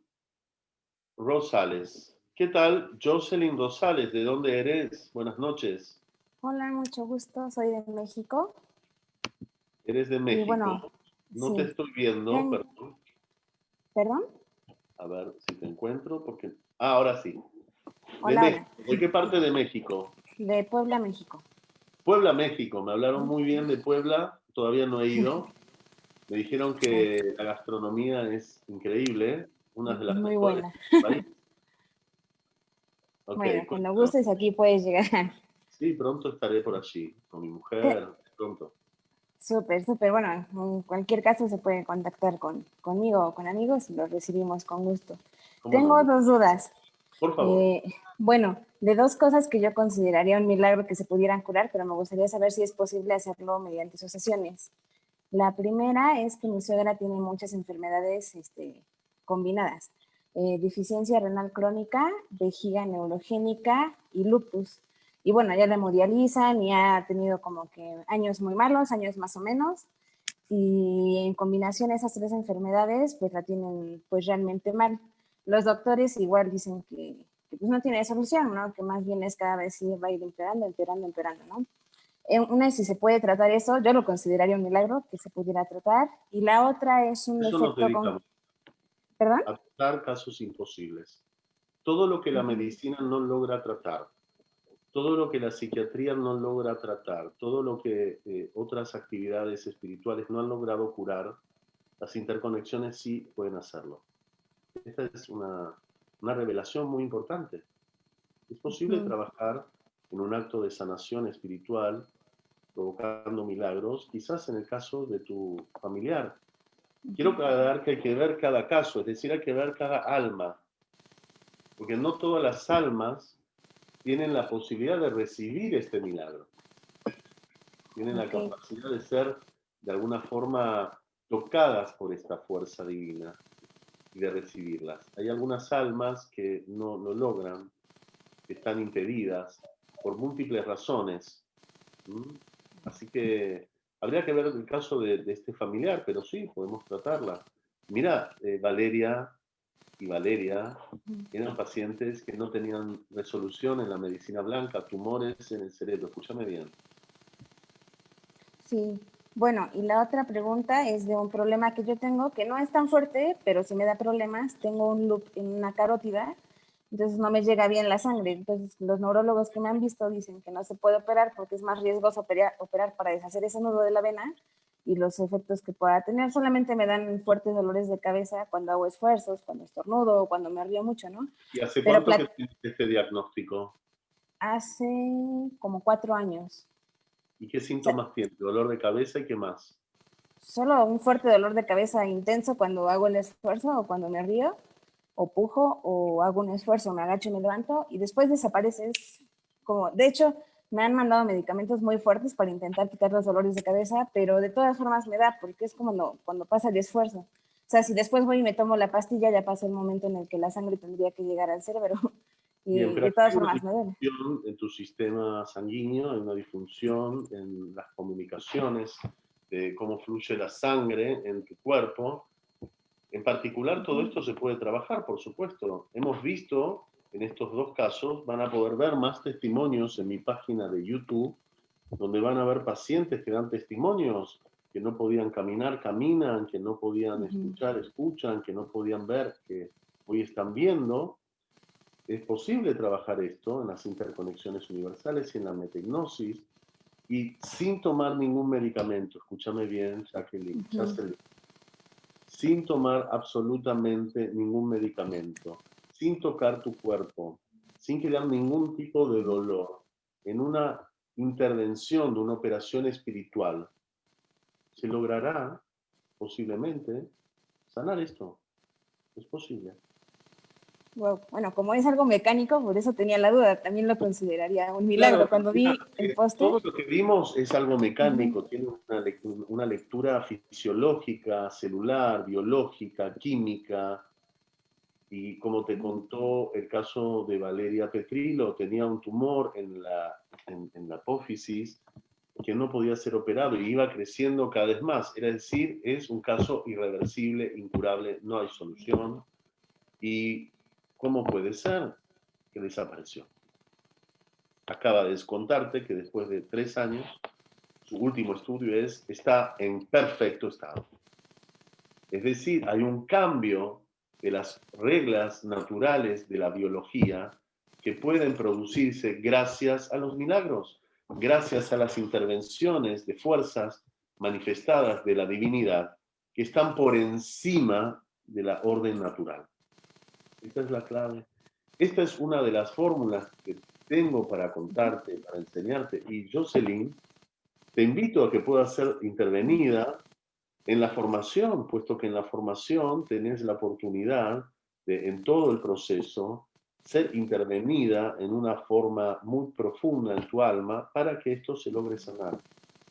Rosales. ¿Qué tal, Jocelyn Rosales? ¿De dónde eres? Buenas noches. Hola, mucho gusto. Soy de México. Eres de México. bueno, No sí. te estoy viendo, Ten- perdón. ¿Perdón? A ver si te encuentro, porque... Ah, ahora sí. De Hola, México. hola. ¿De qué parte de México? De Puebla, México. Puebla, México. Me hablaron muy bien de Puebla. Todavía no he ido. Me dijeron que la gastronomía es increíble. Una de las Muy mejores buena. del país. Ok, Bueno, cuando cuéntanos. gustes aquí puedes llegar. Sí, pronto estaré por allí, con mi Te- mujer, pronto. Súper, súper. Bueno, en cualquier caso se puede contactar conmigo o con amigos y los recibimos con gusto. ¿Cómo Tengo no? dos dudas. Por favor. Bueno, de dos cosas que yo consideraría un milagro que se pudieran curar, pero me gustaría saber si es posible hacerlo mediante asociaciones. La primera es que mi suegra tiene muchas enfermedades combinadas. Deficiencia renal crónica, vejiga neurogénica y lupus. Y bueno, ya la hemodializan y ha tenido como que años muy malos, años más o menos. Y en combinación esas tres enfermedades pues la tienen pues realmente mal. Los doctores igual dicen que pues no tiene solución, ¿no? Que más bien es cada vez sí va a ir empeorando, empeorando, empeorando, ¿no? Una es si se puede tratar eso, yo lo consideraría un milagro que se pudiera tratar. Y la otra es un Eso nos efecto con... dedicamos, ¿Perdón? a tratar casos imposibles. Todo lo que la Ujú. medicina no logra tratar, todo lo que la psiquiatría no logra tratar, todo lo que otras actividades espirituales no han logrado curar, las interconexiones sí pueden hacerlo. Esta es una revelación muy importante. Es posible Ujú. trabajar en un acto de sanación espiritual, provocando milagros, quizás en el caso de tu familiar. Quiero aclarar que hay que ver cada caso, es decir, hay que ver cada alma, porque no todas las almas tienen la posibilidad de recibir este milagro, tienen la Ok. capacidad de ser de alguna forma tocadas por esta fuerza divina y de recibirlas. Hay algunas almas que no lo logran, que están impedidas por múltiples razones. ¿Mm? Así que habría que ver el caso de este familiar, pero sí, podemos tratarla. Mira, Valeria y Valeria eran pacientes que no tenían resolución en la medicina blanca, tumores en el cerebro. Escúchame bien. Sí. Bueno, y la otra pregunta es de un problema que yo tengo, que no es tan fuerte, pero sí me da problemas. Tengo un loop en una carótida, entonces no me llega bien la sangre. Entonces los neurólogos que me han visto dicen que no se puede operar porque es más riesgoso operar para deshacer ese nudo de la vena y los efectos que pueda tener. Solamente me dan fuertes dolores de cabeza cuando hago esfuerzos, cuando estornudo o cuando me río mucho, ¿no? ¿Y hace Pero cuánto que tienes este diagnóstico? hace como 4 años. ¿Y qué O sea, síntomas tienes? ¿Dolor de cabeza y qué más? solo un fuerte dolor de cabeza intenso cuando hago el esfuerzo o cuando me río o pujo o hago un esfuerzo, me agacho y me levanto y después desaparece. Es como, de hecho, me han mandado medicamentos muy fuertes para intentar quitar los dolores de cabeza, pero de todas formas me da porque es como cuando pasa el esfuerzo. O sea, si después voy y me tomo la pastilla, ya pasa el momento en el que la sangre tendría que llegar al cerebro Bien, y pero de aquí todas hay una formas me duele. disfunción en tu sistema sanguíneo, hay una disfunción en las comunicaciones de cómo fluye la sangre en tu cuerpo. En particular, todo esto se puede trabajar, por supuesto. Hemos visto en estos dos casos, van a poder ver más testimonios en mi página de YouTube, donde van a ver pacientes que dan testimonios, que no podían caminar, caminan, que no podían escuchar, escuchan, que no podían ver, que hoy están viendo. Es posible trabajar esto en las interconexiones universales y en la metahipnosis y sin tomar ningún medicamento. Escúchame bien, Jacqueline, sin tomar absolutamente ningún medicamento, sin tocar tu cuerpo, sin crear ningún tipo de dolor, en una intervención de una operación espiritual, se logrará posiblemente sanar esto. Es posible. Wow. Bueno, como es algo mecánico, por eso tenía la duda, también lo consideraría un milagro. Claro, Cuando mira, vi el póster, todo lo que vimos es algo mecánico, tiene una lectura fisiológica, celular, biológica, química, y como te contó el caso de Valeria Petrilo, tenía un tumor en la apófisis que no podía ser operado y iba creciendo cada vez más. Es decir, es un caso irreversible, incurable, no hay solución. ¿Y cómo puede ser que desapareció? Acaba de descontarte que después de 3 años su último estudio está en perfecto estado. Es decir, hay un cambio de las reglas naturales de la biología que pueden producirse gracias a los milagros, gracias a las intervenciones de fuerzas manifestadas de la divinidad que están por encima de la orden natural. Esta es la clave. Esta es una de las fórmulas que tengo para contarte, para enseñarte. Y Jocelyn, te invito a que puedas ser intervenida en la formación, puesto que en la formación tenés la oportunidad de, en todo el proceso, ser intervenida en una forma muy profunda en tu alma para que esto se logre sanar,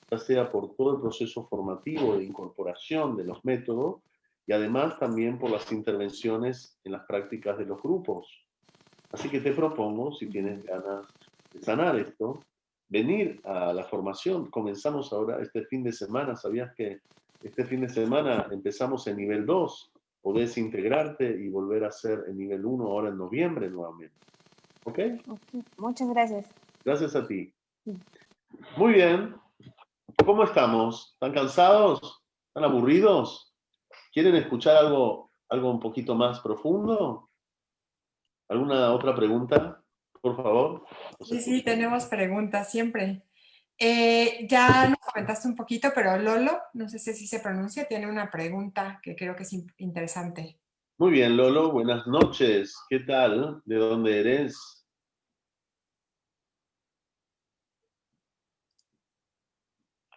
ya sea por todo el proceso formativo de incorporación de los métodos y además también por las intervenciones en las prácticas de los grupos. Así que te propongo, si tienes ganas de sanar esto, venir a la formación. Comenzamos ahora este fin de semana. ¿Sabías que este fin de semana empezamos en nivel 2? Podés integrarte y volver a hacer el nivel 1 ahora en noviembre nuevamente. ¿Ok? Muchas gracias. Gracias a ti. Muy bien. ¿Cómo estamos? ¿Están cansados? ¿Están aburridos? ¿Quieren escuchar algo un poquito más profundo? ¿Alguna otra pregunta, por favor? Sí, tenemos preguntas siempre. Ya nos comentaste un poquito, pero Lolo, no sé si así se pronuncia, tiene una pregunta que creo que es interesante. Muy bien, Lolo, buenas noches. ¿Qué tal? ¿De dónde eres?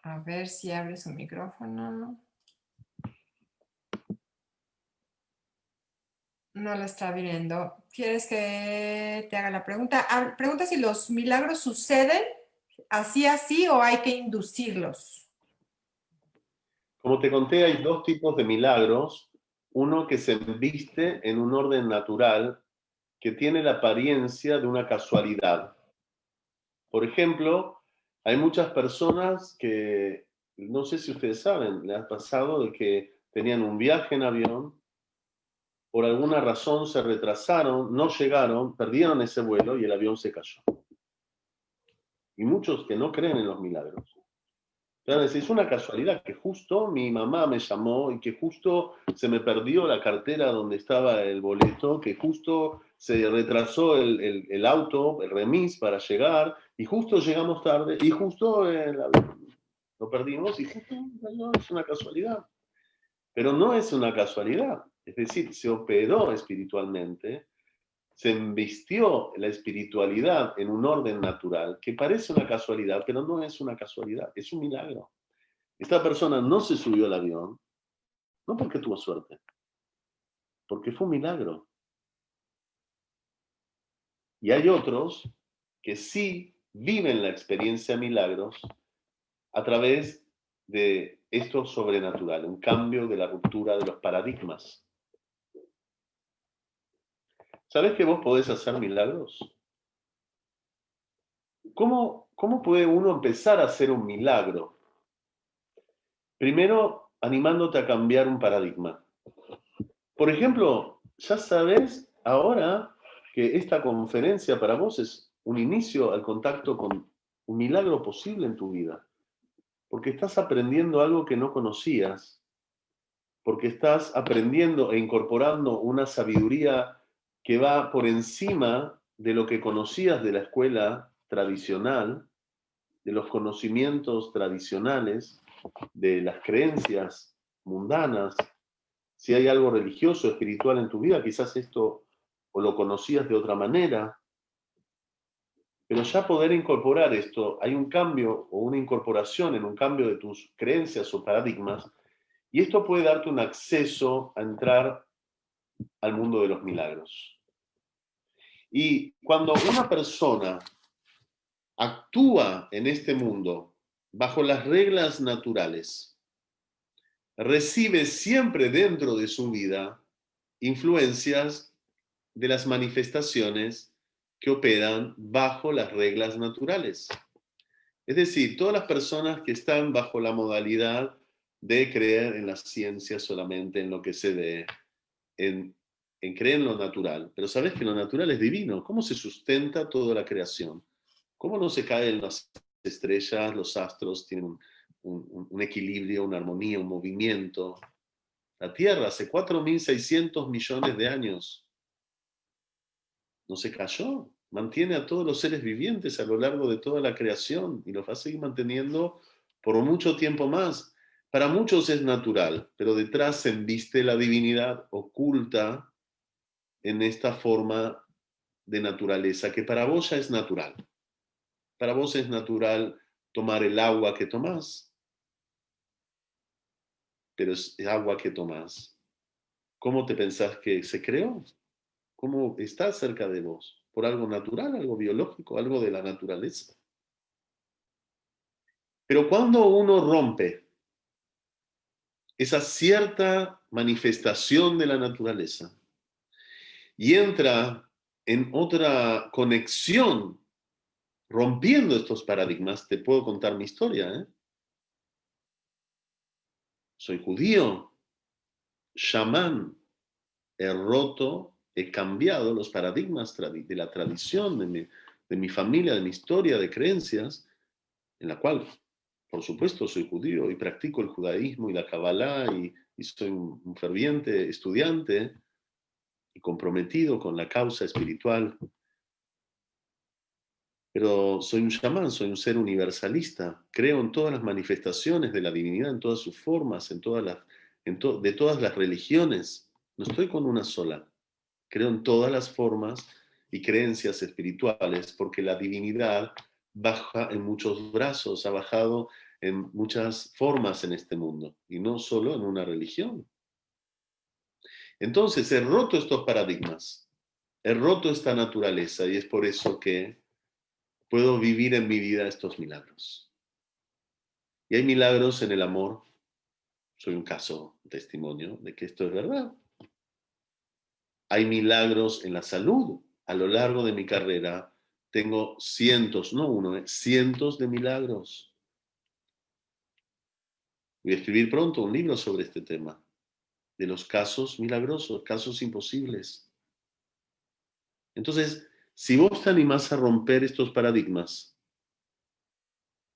A ver si abre su micrófono. No lo está abriendo. ¿Quieres que te haga la pregunta? Pregunta si los milagros suceden así o hay que inducirlos. Como te conté, hay dos tipos de milagros. Uno que se viste en un orden natural que tiene la apariencia de una casualidad. Por ejemplo, hay muchas personas que, no sé si ustedes saben, les ha pasado de que tenían un viaje en avión, por alguna razón se retrasaron, no llegaron, perdieron ese vuelo y el avión se cayó. Y muchos que no creen en los milagros. Entonces, es una casualidad que justo mi mamá me llamó y que justo se me perdió la cartera donde estaba el boleto, que justo se retrasó el auto, el remis para llegar, y justo llegamos tarde, y justo lo perdimos, y justo no, es una casualidad. Pero no es una casualidad, es decir, se operó espiritualmente, se invistió la espiritualidad en un orden natural que parece una casualidad, pero no es una casualidad, es un milagro. Esta persona no se subió al avión, no porque tuvo suerte, porque fue un milagro. Y hay otros que sí viven la experiencia de milagros a través de esto sobrenatural, un cambio de la ruptura de los paradigmas. ¿Sabes que vos podés hacer milagros? ¿Cómo puede uno empezar a hacer un milagro? Primero, animándote a cambiar un paradigma. Por ejemplo, ya sabes ahora que esta conferencia para vos es un inicio al contacto con un milagro posible en tu vida. Porque estás aprendiendo algo que no conocías. Porque estás aprendiendo e incorporando una sabiduría que va por encima de lo que conocías de la escuela tradicional, de los conocimientos tradicionales, de las creencias mundanas. Si hay algo religioso, espiritual en tu vida, quizás esto o lo conocías de otra manera, pero ya poder incorporar esto, hay un cambio o una incorporación en un cambio de tus creencias o paradigmas, y esto puede darte un acceso a entrar al mundo de los milagros. Y cuando una persona actúa en este mundo bajo las reglas naturales, recibe siempre dentro de su vida influencias de las manifestaciones que operan bajo las reglas naturales. Es decir, todas las personas que están bajo la modalidad de creer en la ciencia solamente, en lo que se ve, en creer en lo natural. Pero sabes que lo natural es divino. ¿Cómo se sustenta toda la creación? ¿Cómo no se caen las estrellas, los astros tienen un equilibrio, una armonía, un movimiento. La Tierra hace 4.600 millones de años no se cayó, mantiene a todos los seres vivientes a lo largo de toda la creación y los va a seguir manteniendo por mucho tiempo más. Para muchos es natural, pero detrás se embiste la divinidad oculta en esta forma de naturaleza que para vos ya es natural. Para vos es natural tomar el agua que tomás, pero es agua que tomás. ¿Cómo te pensás que se creó? ¿Cómo está cerca de vos? ¿Por algo natural, algo biológico, algo de la naturaleza? Pero cuando uno rompe esa cierta manifestación de la naturaleza y entra en otra conexión, rompiendo estos paradigmas, te puedo contar mi historia, ¿eh? Soy judío, chamán, he roto, he cambiado los paradigmas de la tradición, de mi familia, de mi historia, de creencias, en la cual, por supuesto, soy judío y practico el judaísmo y la Kabbalah y soy un ferviente estudiante y comprometido con la causa espiritual. Pero soy un chamán, soy un ser universalista. Creo en todas las manifestaciones de la divinidad, en todas sus formas, de todas las religiones. No estoy con una sola. Creo en todas las formas y creencias espirituales porque la divinidad baja en muchos brazos, ha bajado en muchas formas en este mundo y no solo en una religión. Entonces he roto estos paradigmas, he roto esta naturaleza y es por eso que puedo vivir en mi vida estos milagros. Y hay milagros en el amor. Soy un caso, un testimonio de que esto es verdad. Hay milagros en la salud. A lo largo de mi carrera tengo cientos, no uno, cientos de milagros. Voy a escribir pronto un libro sobre este tema, de los casos milagrosos, casos imposibles. Entonces, si vos te animás a romper estos paradigmas,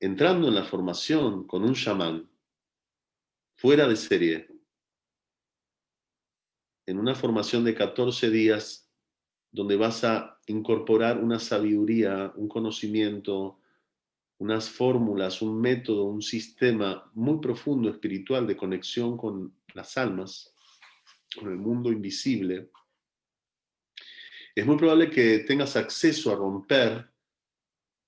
entrando en la formación con un chamán, fuera de serie, en una formación de 14 días, donde vas a incorporar una sabiduría, un conocimiento, unas fórmulas, un método, un sistema muy profundo espiritual de conexión con las almas, con el mundo invisible, es muy probable que tengas acceso a romper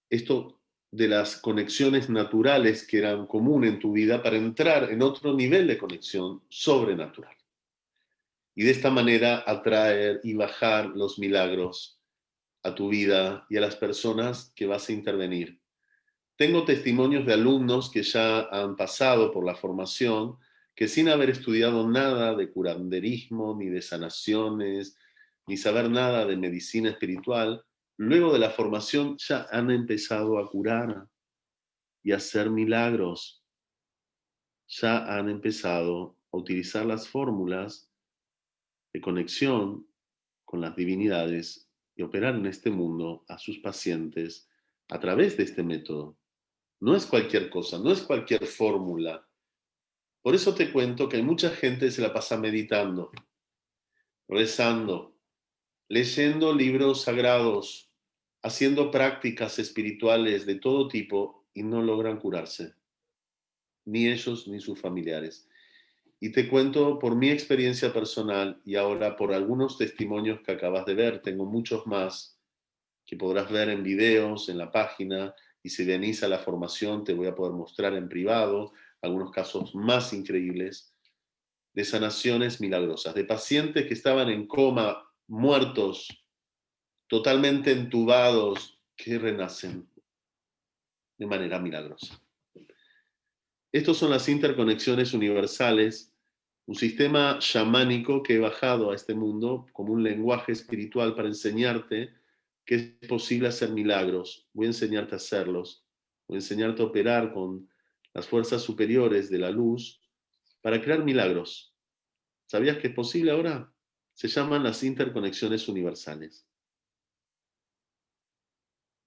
esto de las conexiones naturales que eran comunes en tu vida para entrar en otro nivel de conexión sobrenatural. Y de esta manera atraer y bajar los milagros a tu vida y a las personas que vas a intervenir. Tengo testimonios de alumnos que ya han pasado por la formación, que sin haber estudiado nada de curanderismo, ni de sanaciones, ni saber nada de medicina espiritual, luego de la formación ya han empezado a curar y a hacer milagros. Ya han empezado a utilizar las fórmulas de conexión con las divinidades y operar en este mundo a sus pacientes a través de este método. No es cualquier cosa, no es cualquier fórmula. Por eso te cuento que hay mucha gente que se la pasa meditando, rezando, leyendo libros sagrados, haciendo prácticas espirituales de todo tipo y no logran curarse, ni ellos ni sus familiares. Y te cuento por mi experiencia personal y ahora por algunos testimonios que acabas de ver, tengo muchos más que podrás ver en videos, en la página, y si venís a la formación te voy a poder mostrar en privado algunos casos más increíbles de sanaciones milagrosas, de pacientes que estaban en coma, muertos, totalmente entubados, que renacen de manera milagrosa. Estos son las interconexiones universales, un sistema chamánico que he bajado a este mundo como un lenguaje espiritual para enseñarte que es posible hacer milagros. Voy a enseñarte a hacerlos. Voy a enseñarte a operar con las fuerzas superiores de la luz para crear milagros. ¿Sabías que es posible ahora? Se llaman las interconexiones universales.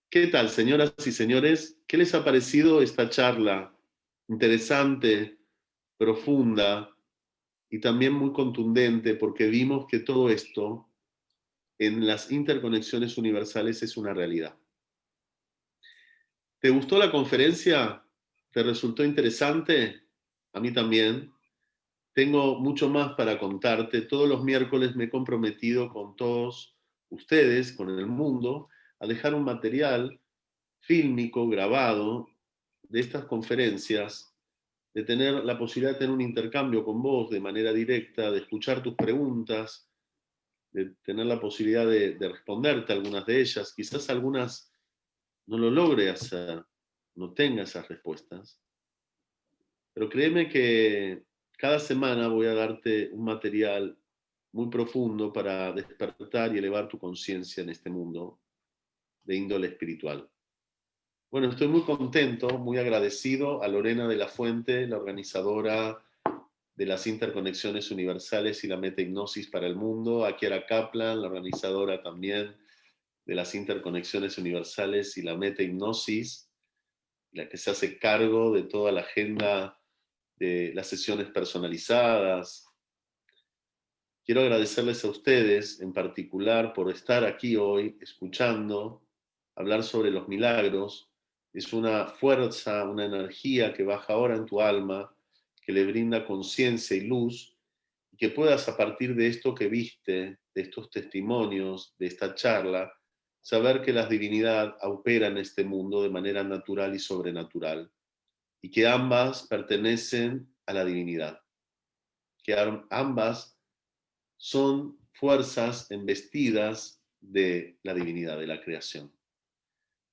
¿Qué tal, señoras y señores? ¿Qué les ha parecido esta charla interesante, profunda y también muy contundente, porque vimos que todo esto en las interconexiones universales es una realidad. ¿Te gustó la conferencia? ¿Te resultó interesante? A mí también. Tengo mucho más para contarte. Todos los miércoles me he comprometido con todos ustedes, con el mundo, a dejar un material fílmico, grabado, de estas conferencias, de tener la posibilidad de tener un intercambio con vos de manera directa, de escuchar tus preguntas, de tener la posibilidad de responderte a algunas de ellas. Quizás algunas no lo logre hacer, no tenga esas respuestas, pero créeme que cada semana voy a darte un material muy profundo para despertar y elevar tu conciencia en este mundo de índole espiritual. Bueno, estoy muy contento, muy agradecido a Lorena de la Fuente, la organizadora de las interconexiones universales y la metahipnosis para el mundo, a Kiara Kaplan, la organizadora también de las interconexiones universales y la metahipnosis, la que se hace cargo de toda la agenda de las sesiones personalizadas. Quiero agradecerles a ustedes en particular por estar aquí hoy escuchando, hablar sobre los milagros. Es una fuerza, una energía que baja ahora en tu alma, que le brinda conciencia y luz, y que puedas a partir de esto que viste, de estos testimonios, de esta charla, saber que la divinidad opera en este mundo de manera natural y sobrenatural, y que ambas pertenecen a la divinidad, que ambas son fuerzas embestidas de la divinidad, de la creación.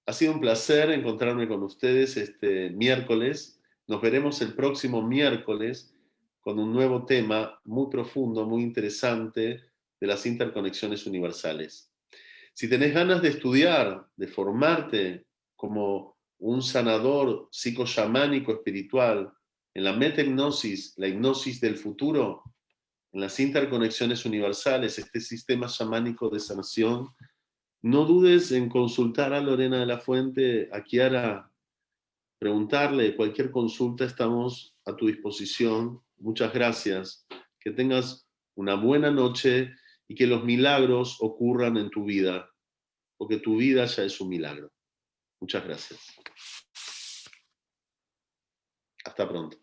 Ha sido un placer encontrarme con ustedes este miércoles. Nos veremos el próximo miércoles con un nuevo tema muy profundo, muy interesante de las interconexiones universales. Si tenés ganas de estudiar, de formarte como un sanador psicochamánico espiritual en la metahipnosis, la hipnosis del futuro, en las interconexiones universales, este sistema chamánico de sanación, no dudes en consultar a Lorena de la Fuente, a Kiara, preguntarle cualquier consulta, estamos a tu disposición. Muchas gracias. Que tengas una buena noche y que los milagros ocurran en tu vida, porque tu vida ya es un milagro. Muchas gracias. Hasta pronto.